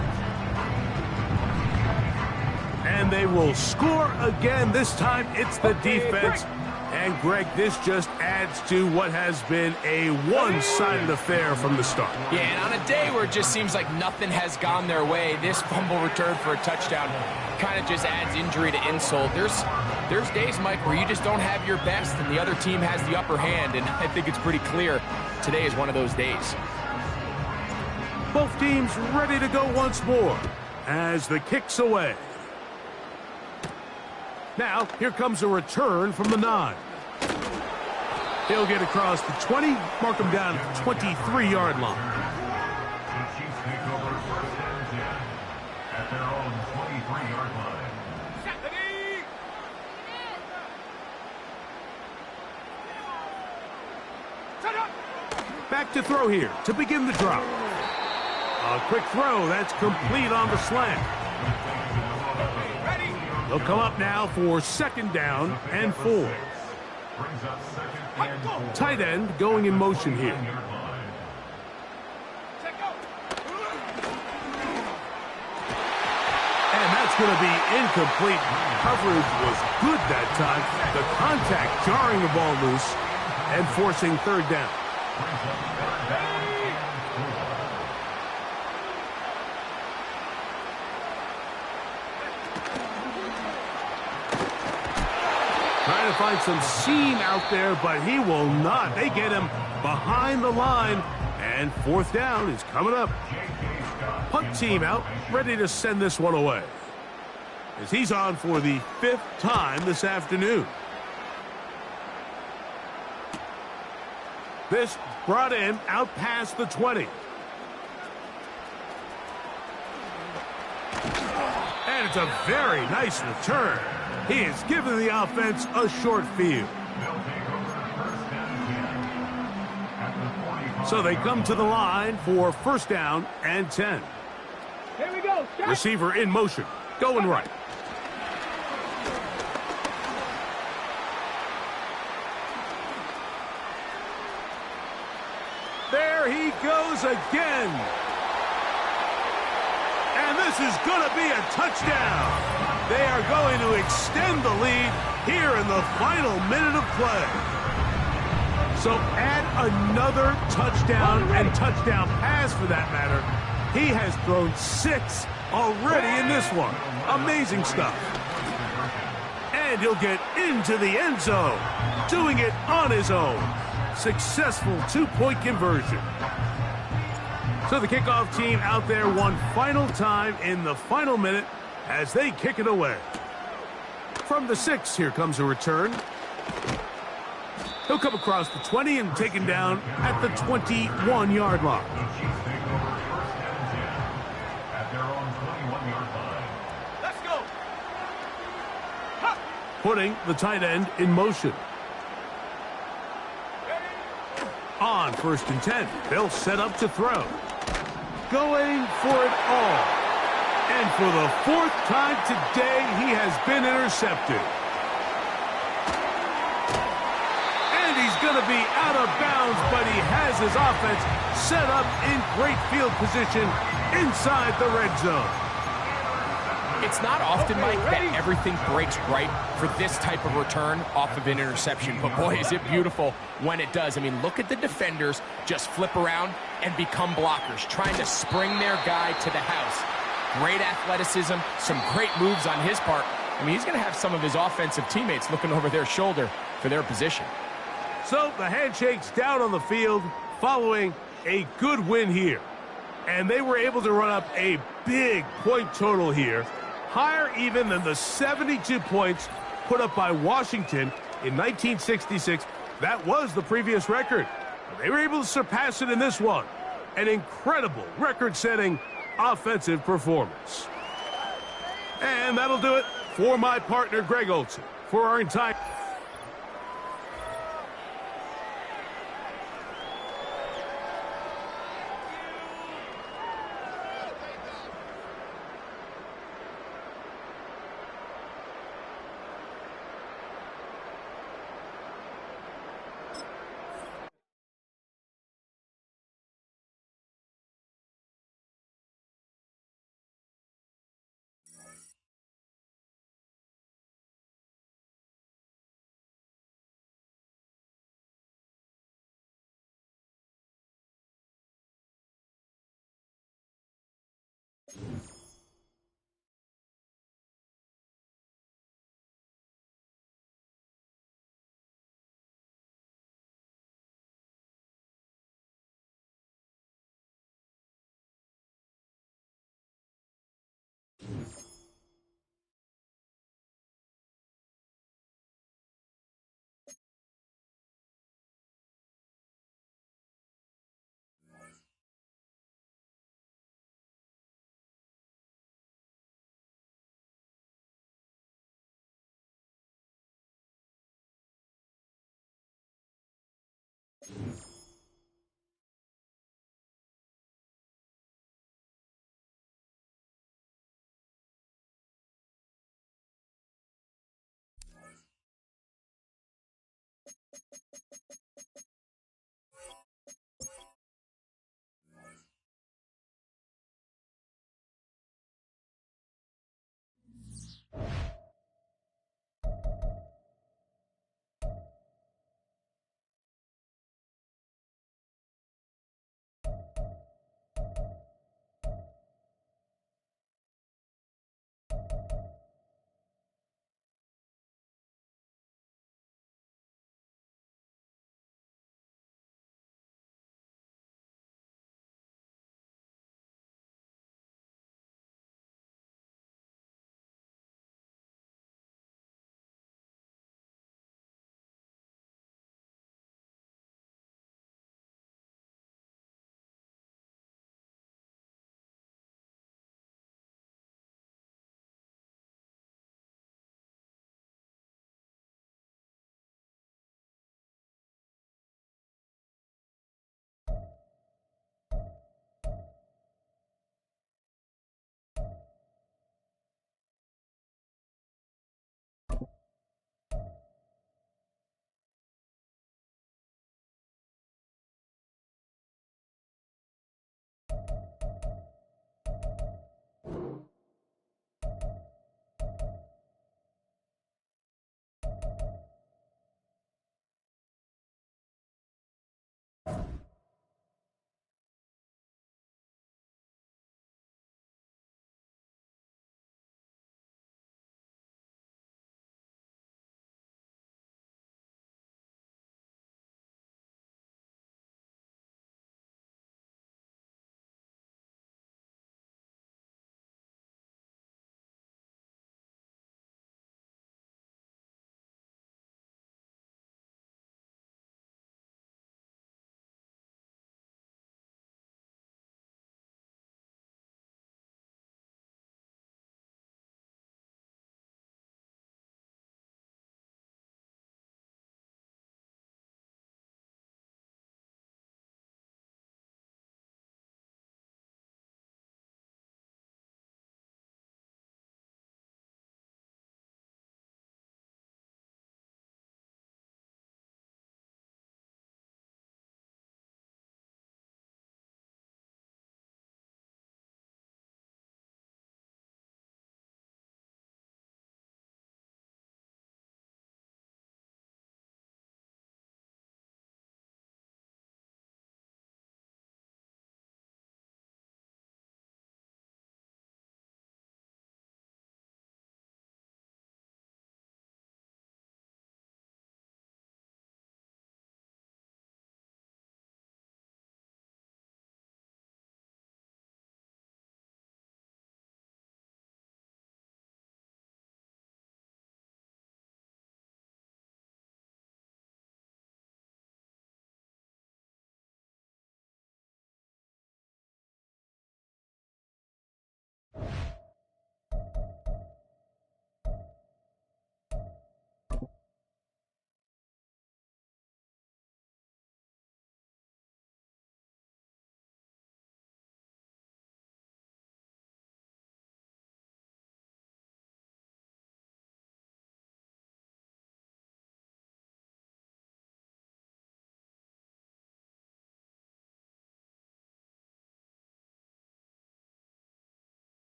And they will score again. This time it's the defense. And, Greg, this just adds to what has been a one-sided affair from the start. Yeah, and on a day where it just seems like nothing has gone their way, this fumble return for a touchdown kind of just adds injury to insult. There's days, Mike, where you just don't have your best and the other team has the upper hand, and I think it's pretty clear today is one of those days. Both teams ready to go once more as the kick's away. Now, here comes a return from the 9. He'll get across the 20, mark him down at the 23-yard line. The Chiefs take over first and 10 at their own 23-yard line. Back to throw here to begin the drop. A quick throw, that's complete on the slant. They'll come up now for second down and 4. Tight end going in motion here. And that's going to be incomplete. Coverage was good that time. The contact jarring the ball loose and forcing third down. Trying to find some seam out there, but he will not. They get him behind the line, and fourth down is coming up. Punt team out, ready to send this one away, as he's on for the 5th time this afternoon. This brought him out past the 20. And it's a very nice return. He has given the offense a short field. So they come to the line for first down and 10. Here we go. Start. Receiver in motion. Going right. There he goes again. And this is going to be a touchdown. They are going to extend the lead here in the final minute of play. So add another touchdown and touchdown pass for that matter. He has thrown 6 already in this one. Amazing stuff. And he'll get into the end zone, doing it on his own. Successful 2-point conversion. So the kickoff team out there one final time in the final minute as they kick it away. From the 6, here comes a return. He'll come across the 20 and taken down at the 21-yard line. Let's go. Putting the tight end in motion. On first and 10, they'll set up to throw. Going for it all. And for the 4th time today, he has been intercepted. And he's going to be out of bounds, but he has his offense set up in great field position inside the red zone. It's not often, Mike, that everything breaks right for this type of return off of an interception. But, boy, is it beautiful when it does. I mean, look at the defenders just flip around and become blockers, trying to spring their guy to the house. Great athleticism, some great moves on his part. I mean, he's going to have some of his offensive teammates looking over their shoulder for their position. So the handshake's down on the field following a good win here. And they were able to run up a big point total here, higher even than the 72 points put up by Washington in 1966. That was the previous record. They were able to surpass it in this one. An incredible record-setting offensive performance. And that'll do it for my partner, Greg Olson, for our entire...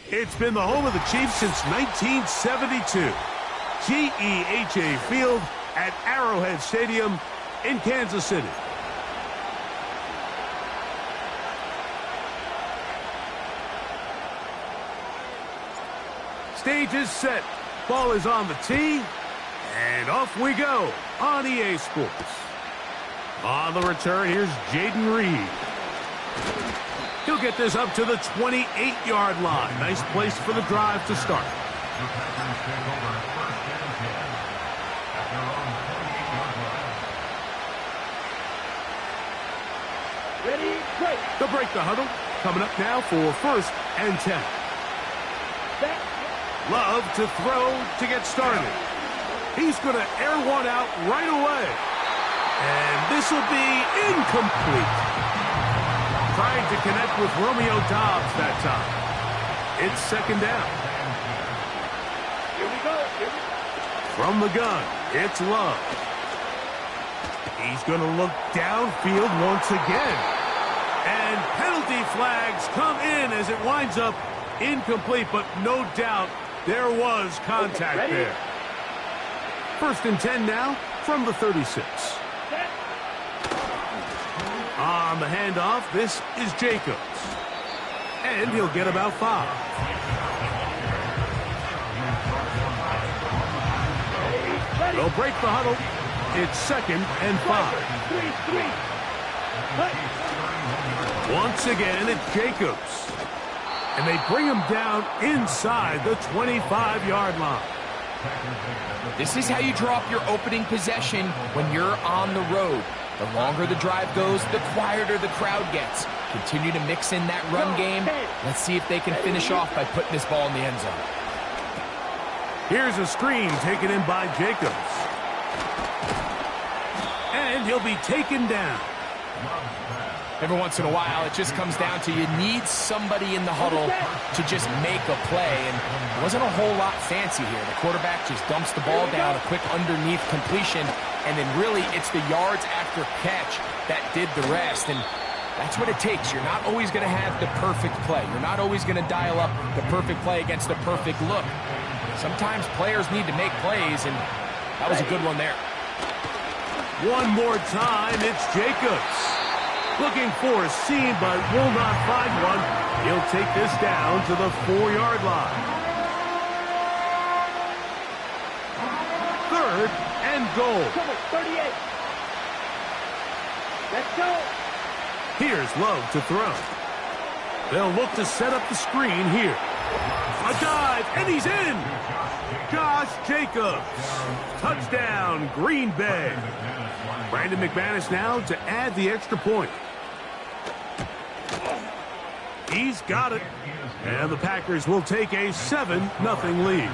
It's been the home of the Chiefs since 1972. GEHA Field at Arrowhead Stadium in Kansas City. Stage is set. Ball is on the tee. And off we go on EA Sports. On the return, here's Jaden Reed. He'll get this up to the 28-yard line. Nice place for the drive to start. The Packers take over first and 10 at their own 28-yard line. Ready, break. They'll break the huddle. Coming up now for first and 10. Love to throw to get started. He's going to air one out right away. And this will be incomplete. Trying to connect with Romeo Dobbs that time. It's second down. Here we go. From the gun, it's Love. He's going to look downfield once again. And penalty flags come in as it winds up incomplete, but no doubt there was contact there. First and 10 now from the 36. On the handoff, this is Jacobs. And he'll get about 5. They'll break the huddle. It's second and 5. Once again, it's Jacobs. And they bring him down inside the 25-yard line. This is how you draw up your opening possession when you're on the road. The longer the drive goes, the quieter the crowd gets. Continue to mix in that run game. Let's see if they can finish off by putting this ball in the end zone. Here's a screen taken in by Jacobs. And he'll be taken down. Every once in a while, it just comes down to you need somebody in the huddle to just make a play. And it wasn't a whole lot fancy here. The quarterback just dumps the ball down, a quick underneath completion, and then really it's the yards after catch that did the rest. And that's what it takes. You're not always going to have the perfect play. You're not always going to dial up the perfect play against the perfect look. Sometimes players need to make plays, and that was a good one there. One more time, it's Jacobs. Looking for a seam, but will not find one. He'll take this down to the 4-yard line. Third and goal. 38. Let's go. Here's Love to throw. They'll look to set up the screen here. A dive, and he's in. Josh Jacobs. Touchdown, Green Bay. Brandon McManus now to add the extra point. He's got it. And the Packers will take a 7-0 lead.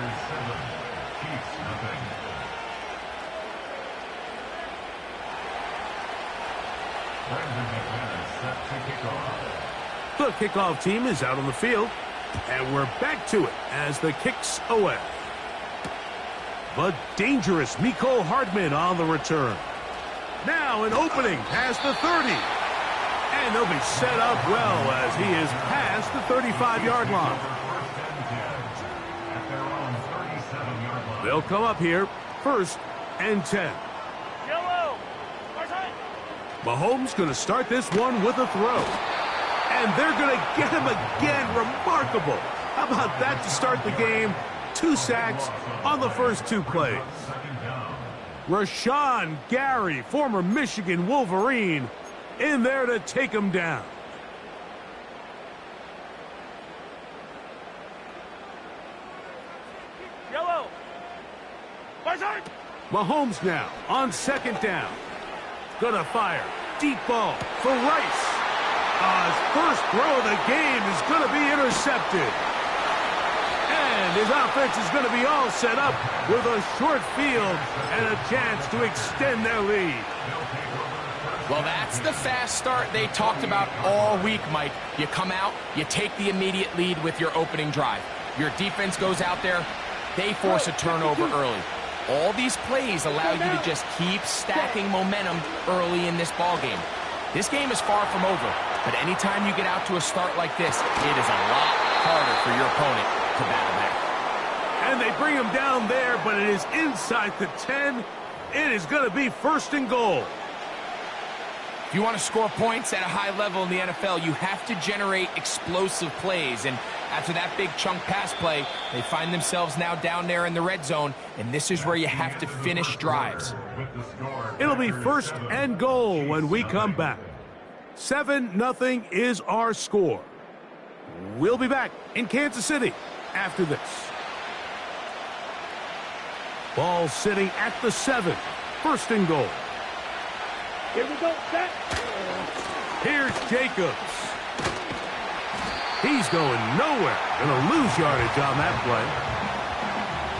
The kickoff team is out on the field. And we're back to it as the kick's away. But dangerous Mecole Hardman on the return. Now an opening past the 30. And they'll be set up well as he is past the 35-yard line. They'll come up here, first and 10. Mahomes going to start this one with a throw. And they're going to get him again. Remarkable. How about that to start the game? 2 sacks on the first 2 plays. Rashawn Gary, former Michigan Wolverine, in there to take him down. Yellow. Mahomes now on second down. Gonna fire. Deep ball for Rice. His first throw of the game is going to be intercepted. And his offense is going to be all set up with a short field and a chance to extend their lead. Well, that's the fast start they talked about all week, Mike. You come out, you take the immediate lead with your opening drive. Your defense goes out there, they force a turnover early. All these plays allow you to just keep stacking momentum early in this ballgame. This game is far from over, but anytime you get out to a start like this, it is a lot harder for your opponent to battle back. And they bring him down there, but it is inside the 10. It is going to be 1st and goal. If you want to score points at a high level in the NFL, you have to generate explosive plays. And after that big chunk pass play, they find themselves now down there in the red zone, and this is where you have to finish drives. It'll be 1st and goal when we come back. 7-0 is our score. We'll be back in Kansas City after this. Ball sitting at the 7. 1st and goal. Here we go, set. Here's Jacobs. He's going nowhere. Gonna lose yardage on that play.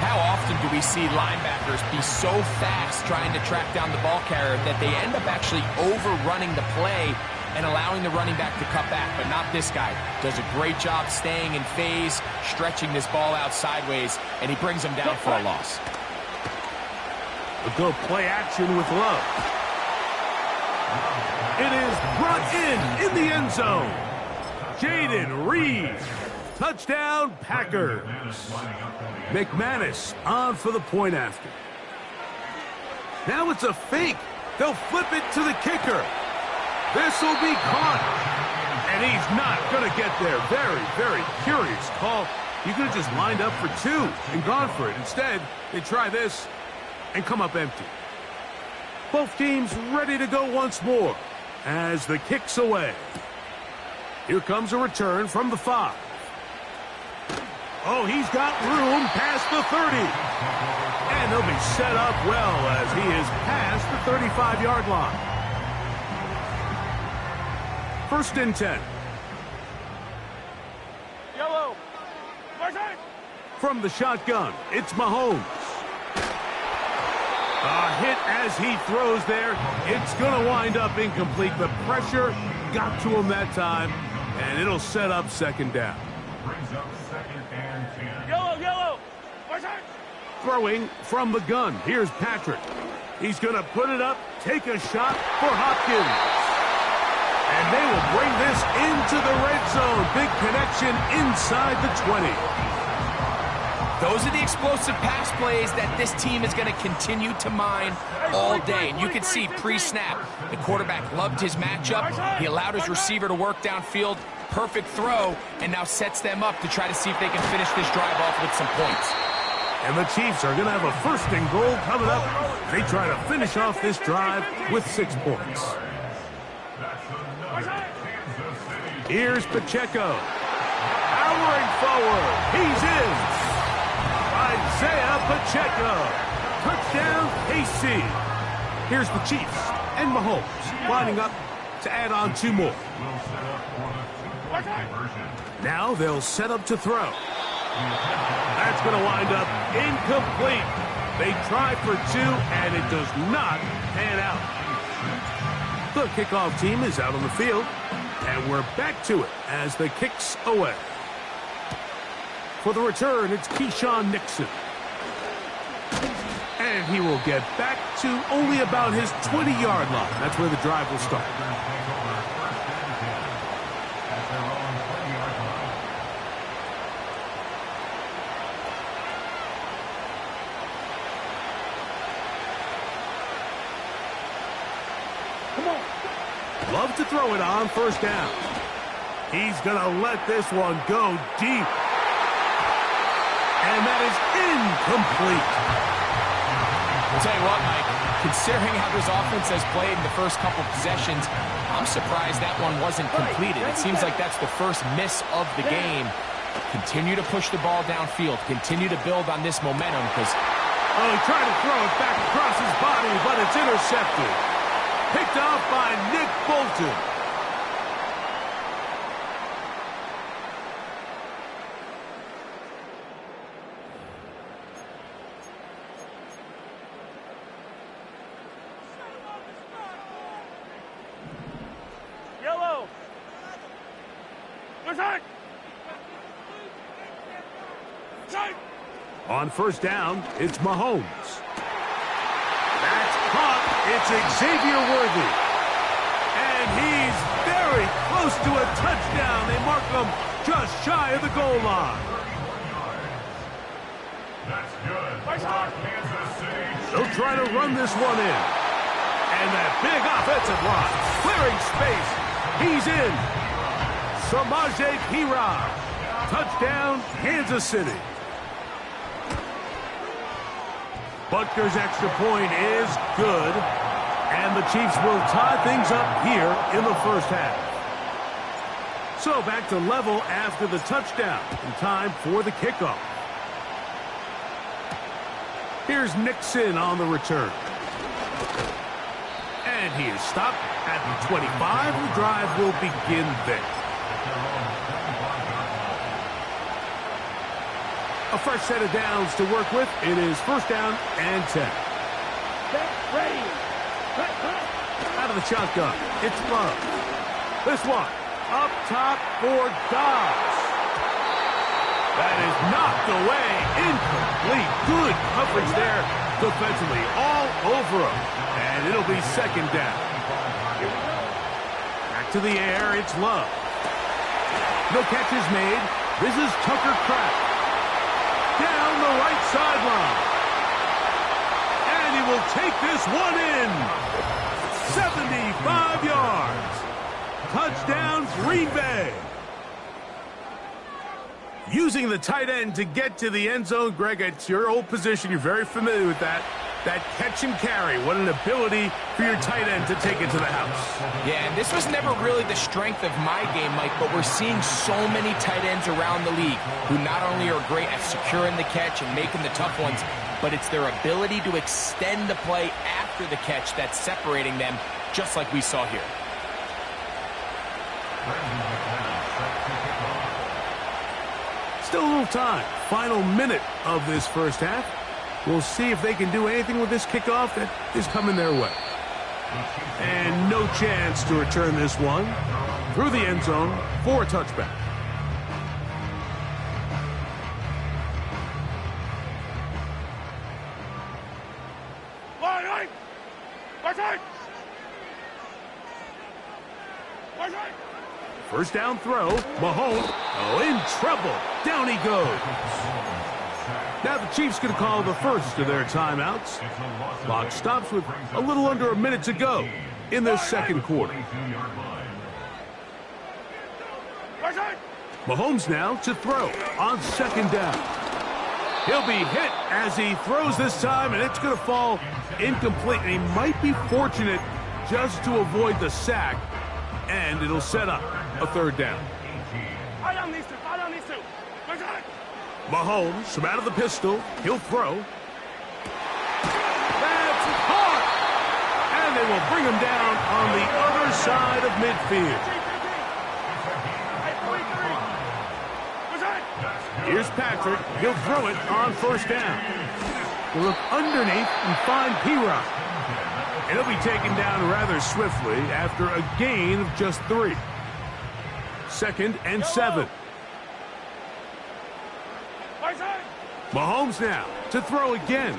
How often do we see linebackers be so fast trying to track down the ball carrier that they end up actually overrunning the play and allowing the running back to cut back, but not this guy. Does a great job staying in phase, stretching this ball out sideways, and he brings him down for a loss. We'll go play action with Love. It is brought in the end zone. Jaden Reed. Touchdown, Packers. McManus on for the point after. Now it's a fake. They'll flip it to the kicker. This will be caught. And he's not going to get there. Very, very curious call. You could have just lined up for 2 and gone for it. Instead, they try this and come up empty. Both teams ready to go once more as the kick's away. Here comes a return from the 5. Oh, he's got room past the 30. And he'll be set up well as he is past the 35-yard line. 1st and 10. Yellow. From the shotgun, it's Mahomes. A hit as he throws there. It's going to wind up incomplete. The pressure got to him that time, and it'll set up 2nd down. Brings up 2nd and 10. Yellow. Throwing from the gun. Here's Patrick. He's going to put it up, take a shot for Hopkins. And they will bring this into the red zone. Big connection inside the 20. Those are the explosive pass plays that this team is going to continue to mine all day. And you can see pre-snap, the quarterback loved his matchup. He allowed his receiver to work downfield. Perfect throw, and now sets them up to try to see if they can finish this drive off with some points. And the Chiefs are going to have a 1st and goal coming up. They try to finish off this drive with 6 points. Here's Pacheco. Powering forward. He's in. Isaiah Pacheco. Touchdown, KC. Here's the Chiefs and Mahomes lining up to add on 2 more. Now they'll set up to throw. That's going to wind up incomplete. They try for 2, and it does not pan out. The kickoff team is out on the field, and we're back to it as the kick's away. For the return, it's Keyshawn Nixon. And he will get back to only about his 20-yard line. That's where the drive will start. Love to throw it on 1st down. He's going to let this one go deep. And that is incomplete. I'll tell you what, Mike, considering how this offense has played in the first couple possessions, I'm surprised that one wasn't completed. It seems like that's the first miss of the game. Continue to push the ball downfield. Continue to build on this momentum because... Oh, he tried to throw it back across his body, but it's intercepted. Picked off by Nick Bolton. Yellow. On 1st down, it's Mahomes. That's caught. It's Xavier Worthy. And he's very close to a touchdown. They mark him just shy of the goal line. That's good. Kansas City. They'll try to run this one in. And that big offensive line, clearing space. He's in. Samaje Perine. Touchdown, Kansas City. Butker's extra point is good. And the Chiefs will tie things up here in the first half. So back to level after the touchdown. And time for the kickoff. Here's Nixon on the return. And he is stopped at the 25. The drive will begin there. A fresh set of downs to work with. It is first down and 10. Ready. Out of the shotgun, it's Love. This one, up top for Dobbs. That is knocked away, incomplete. Good coverage there defensively, all over him. And it'll be second down. Back to the air, it's Love. No catches made. This is Tucker Kraft. Down the right sideline. And he will take this one in. 75 yards. Touchdown, Green Bay. Using the tight end to get to the end zone, Greg, it's your old position. You're very familiar with that. That catch and carry. What an ability for your tight end to take it to the house. Yeah, and this was never really the strength of my game, Mike, but we're seeing so many tight ends around the league who not only are great at securing the catch and making the tough ones, but it's their ability to extend the play after the catch that's separating them, just like we saw here. Still a little time. Final minute of this first half. We'll see if they can do anything with this kickoff that is coming their way. And no chance to return this one through the end zone for a touchback. First down throw. Mahomes, in trouble. Down he goes. Now the Chiefs going to call the first of their timeouts. Clock stops with a little under a minute to go in this second quarter. Mahomes now to throw on second down. He'll be hit as he throws this time, and it's going to fall incomplete. And he might be fortunate just to avoid the sack, and it'll set up a third down. Mahomes from out of the pistol. He'll throw. That's hard. And they will bring him down on the other side of midfield. Here's Patrick. He'll throw it on first down. He'll look underneath and find Perine. And he'll be taken down rather swiftly after a gain of just 3. Second and 7. Mahomes now to throw again.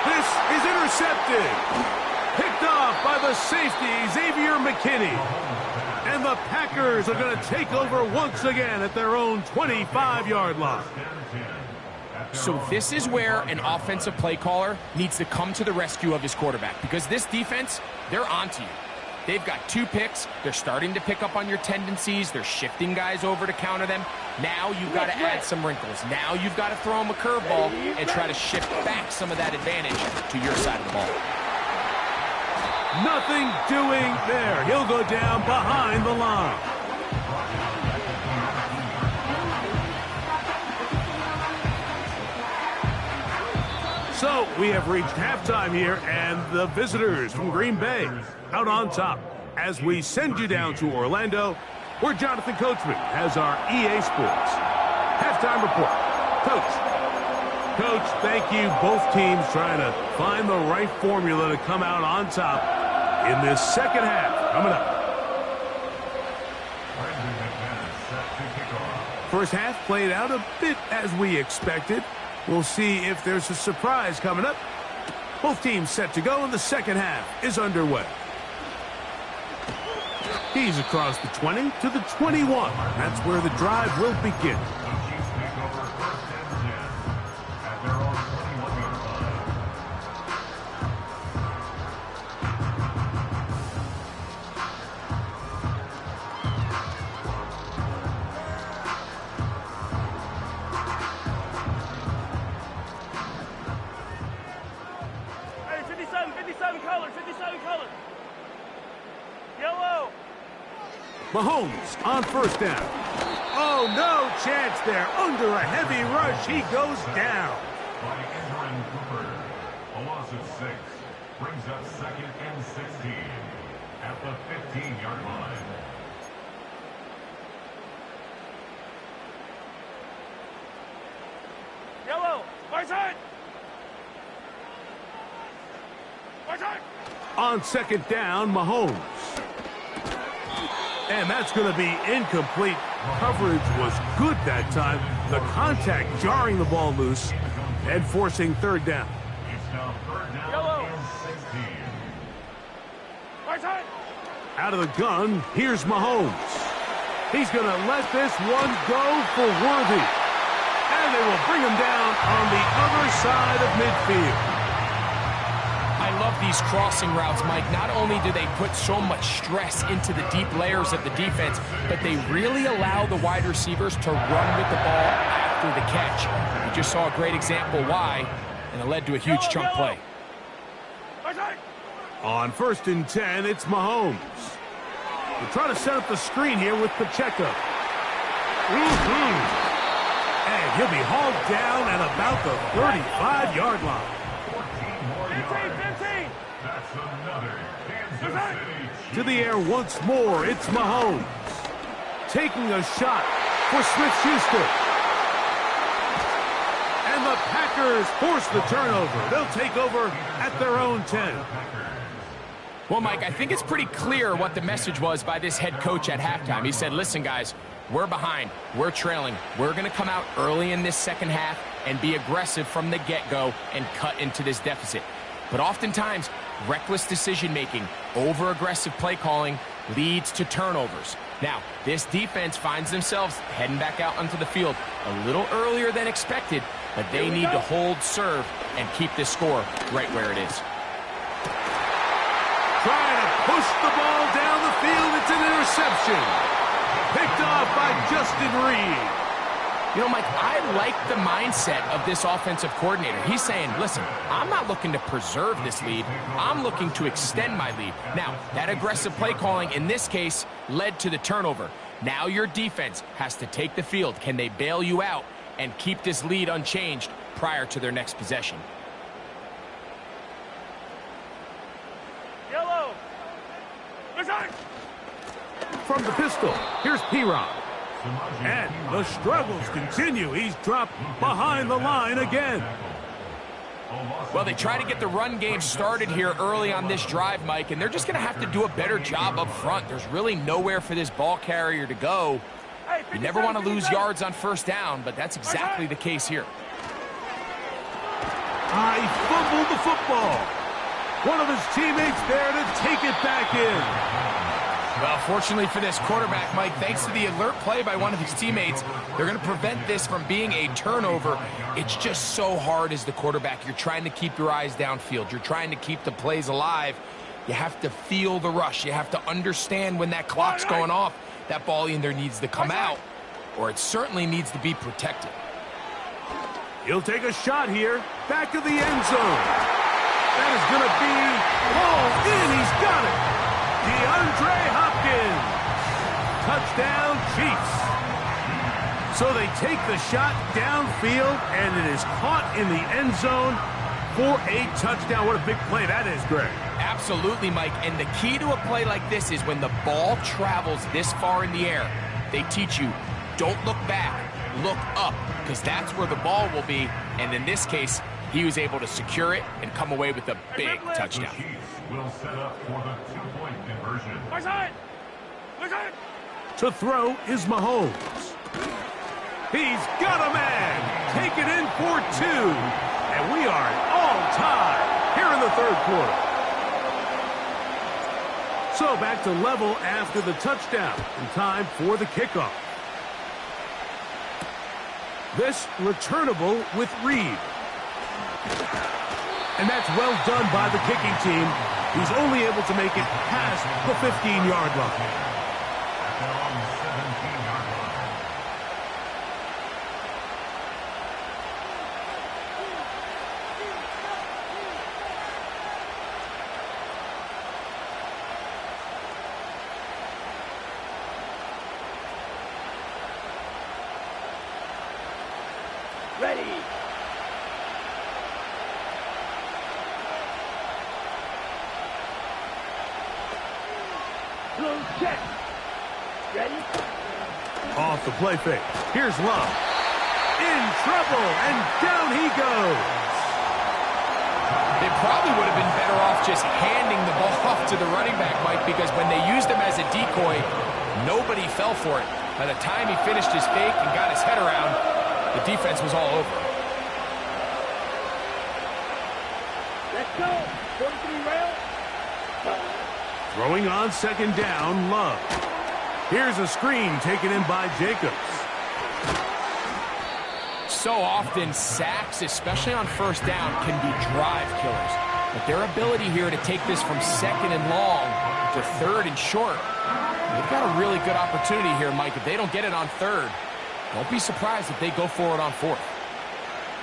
This is intercepted. Picked off by the safety, Xavier McKinney. And the Packers are going to take over once again at their own 25-yard line. So this is where an offensive play caller needs to come to the rescue of his quarterback, because this defense, they're onto you. They've got 2 picks. They're starting to pick up on your tendencies. They're shifting guys over to counter them. Now you've got to add some wrinkles. Now you've got to throw them a curveball and try to shift back some of that advantage to your side of the ball. Nothing doing there. He'll go down behind the line. So we have reached halftime here, and the visitors from Green Bay out on top as we send you down to Orlando, where Jonathan Coachman has our EA Sports halftime report. Coach, thank you. Both teams trying to find the right formula to come out on top in this second half coming up. First half played out a bit as we expected. We'll see if there's a surprise coming up. Both teams set to go, and the second half is underway. He's across the 20 to the 21. That's where the drive will begin. Hey, 57 color, 57 color. Yellow. Mahomes on first down. Oh, no chance there. Under a heavy rush, he goes down. By Aaron Cooper, a loss of 6 brings up 2nd and 16 at the 15-yard line. Yellow. My side. My side. On second down, Mahomes. And that's going to be incomplete. Coverage was good that time. The contact jarring the ball loose and forcing third down. It's now 3rd down Yellow. and 16. My side. Out of the gun, here's Mahomes. He's going to let this one go for Worthy. And they will bring him down on the other side of midfield. I love these crossing routes, Mike. Not only do they put so much stress into the deep layers of the defense, but they really allow the wide receivers to run with the ball after the catch. You just saw a great example why, and it led to a huge chunk play. My side. On 1st and 10, it's Mahomes. We'll try to set up the screen here with Pacheco. And he'll be hauled down at about the 35-yard line. 15. That's another Kansas City To the air once more, it's Mahomes. Taking a shot for Smith-Schuster. And the Packers force the turnover. They'll take over at their own 10. Well, Mike, I think it's pretty clear what the message was by this head coach at halftime. He said, listen, guys, we're behind. We're trailing. We're going to come out early in this second half and be aggressive from the get-go and cut into this deficit. But oftentimes, reckless decision-making, over-aggressive play calling leads to turnovers. Now, this defense finds themselves heading back out onto the field a little earlier than expected, but they need to hold serve and keep this score right where it is. Trying to push the ball down the field. It's an interception. Picked off by Justin Reed. You know, Mike, I like the mindset of this offensive coordinator. He's saying, listen, I'm not looking to preserve this lead. I'm looking to extend my lead. Now, that aggressive play calling in this case led to the turnover. Now your defense has to take the field. Can they bail you out and keep this lead unchanged prior to their next possession? Yellow. My side. From the pistol, here's P-Ron. And the struggles continue. He's dropped behind the line again. Well, they try to get the run game started here early on this drive, Mike, and they're just going to have to do a better job up front. There's really nowhere for this ball carrier to go. You never want to lose yards on first down, but that's exactly the case here. He fumbled the football. One of his teammates there to take it back in. Well, fortunately for this quarterback, Mike, thanks to the alert play by one of his teammates, they're going to prevent this from being a turnover. It's just so hard as the quarterback. You're trying to keep your eyes downfield. You're trying to keep the plays alive. You have to feel the rush. You have to understand when that clock's going off. That ball either needs to come out, or it certainly needs to be protected. He'll take a shot here. Back of the end zone. That is going to be hauled in. He's got it. DeAndre Hopkins. Touchdown, Chiefs. So they take the shot downfield, and it is caught in the end zone for a touchdown. What a big play that is, Greg. Absolutely, Mike. And the key to a play like this is when the ball travels this far in the air, they teach you, don't look back, look up, because that's where the ball will be. And in this case, he was able to secure it and come away with a big touchdown. The Chiefs will set up for the two-point conversion. My side. My side. To throw is Mahomes. He's got a man. Take it in for two. And we are all tied here in the third quarter. So back to level after the touchdown. And time for the kickoff. This returnable with Reed. And that's well done by the kicking team. He's only able to make it past the 15-yard line. Ready. Blue check. Ready? Off the play fake. Here's Love. In trouble, and down he goes. They probably would have been better off just handing the ball off to the running back, Mike, because when they used him as a decoy, nobody fell for it. By the time he finished his fake and got his head around, the defense was all over. Let's go. 43 rail. Throwing on second down, Love. Here's a screen taken in by Jacobs. So often, sacks, especially on first down, can be drive killers. But their ability here to take this from second and long to third and short, they've got a really good opportunity here, Mike. If they don't get it on third, don't be surprised if they go for it on fourth.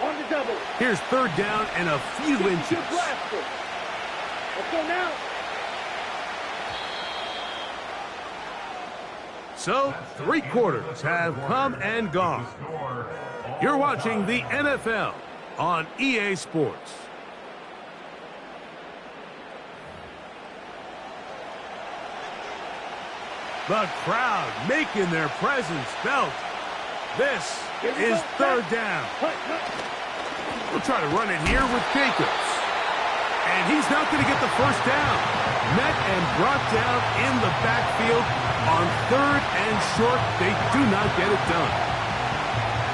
On the double. Here's third down and a few inches. Let's go now. So, 3 quarters have come and gone. You're watching the NFL on EA Sports. The crowd making their presence felt. This is third down. We'll try to run it here with Jacobs. And he's not going to get the first down. Met and brought down in the backfield on third and short. They do not get it done.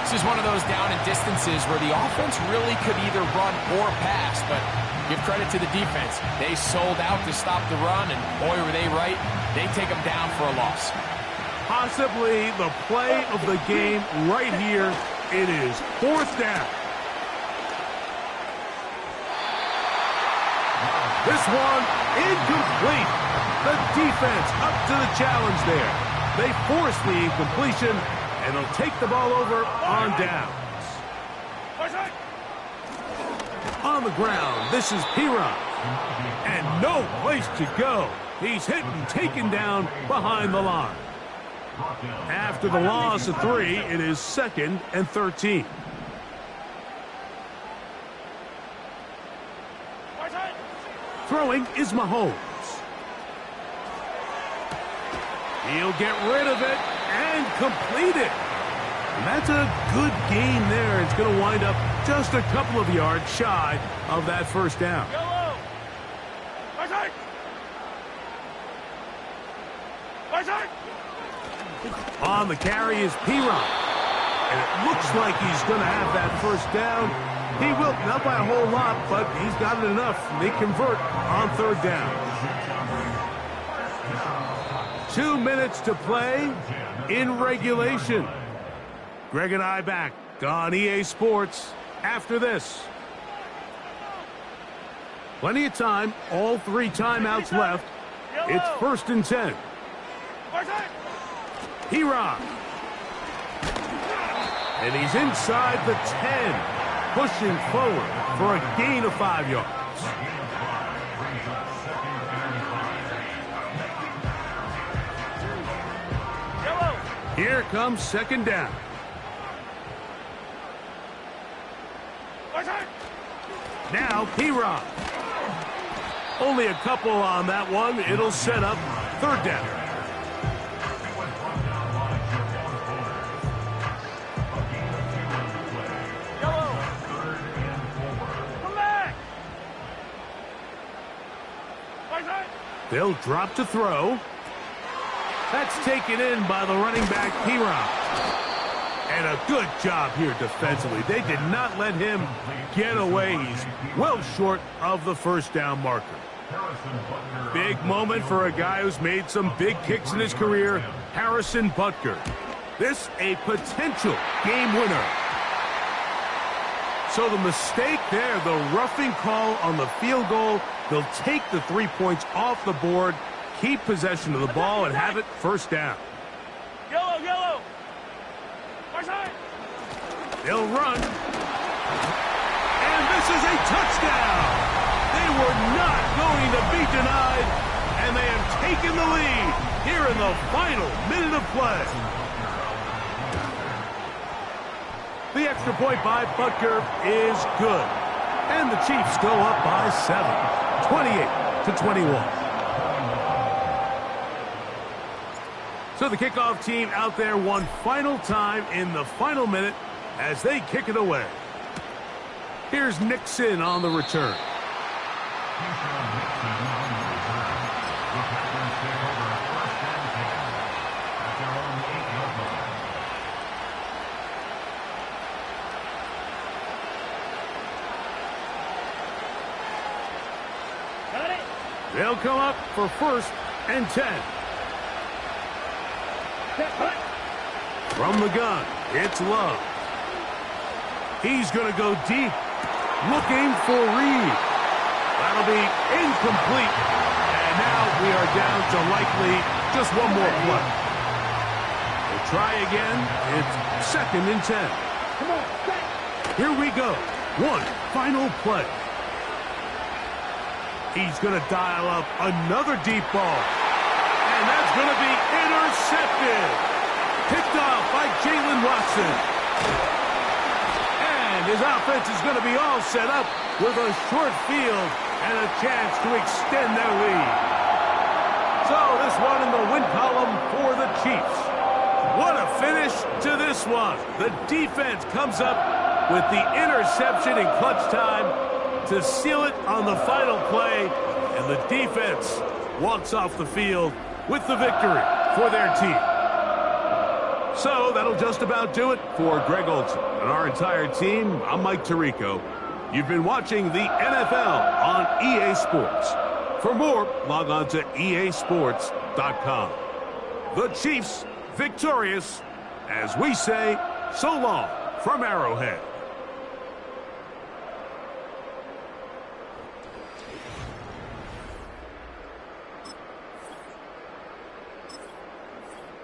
This is one of those down and distances where the offense really could either run or pass, but give credit to the defense. They sold out to stop the run, and boy, were they right. They take them down for a loss. Possibly the play of the game right here. It is fourth down. This one incomplete. The defense up to the challenge there. They force the incompletion, and they'll take the ball over on downs. On the ground, this is Piron. And no place to go. He's hit and taken down behind the line. After the loss of 3, it is 2nd and 13. Throwing is Mahomes. He'll get rid of it and complete it. And that's a good gain there. It's going to wind up just a couple of yards shy of that first down. On the carry is Piron. And it looks like he's going to have that first down. He will, not by a whole lot, but he's got it enough. They convert on third down. 2 minutes to play in regulation. Greg and I back on EA Sports after this. Plenty of time, all 3 timeouts left. It's 1st and 10. Piron. And he's inside the 10. Pushing forward for a gain of 5 yards. Here comes second down. Now Piron. Only a couple on that one. It'll set up third down. They'll drop to throw. That's taken in by the running back, Piron. And a good job here defensively. They did not let him get away. He's well short of the first down marker. Big moment for a guy who's made some big kicks in his career, Harrison Butker. This a potential game winner. So the mistake there, the roughing call on the field goal, they'll take the 3 points off the board, keep possession of the ball, and have it first down. Yellow, yellow. Far side. They'll run. And this is a touchdown. They were not going to be denied, and they have taken the lead here in the final minute of play. The extra point by Butker is good. And the Chiefs go up by 7, 28-21. So the kickoff team out there one final time in the final minute as they kick it away. Here's Nixon on the return. They'll come up for 1st and 10. From the gun, it's Love. He's going to go deep, looking for Reed. That'll be incomplete. And now we are down to likely just one more play. We'll try again. It's 2nd and 10. Here we go. One final play. He's going to dial up another deep ball. And that's going to be intercepted. Picked off by Jalen Watson. And his offense is going to be all set up with a short field and a chance to extend their lead. So this one in the win column for the Chiefs. What a finish to this one. The defense comes up with the interception in clutch time to seal it on the final play, and the defense walks off the field with the victory for their team. So that'll just about do it for Greg Olson and our entire team. I'm Mike Tirico. You've been watching the NFL on EA Sports. For more, log on to easports.com. The Chiefs victorious as we say so long from Arrowhead.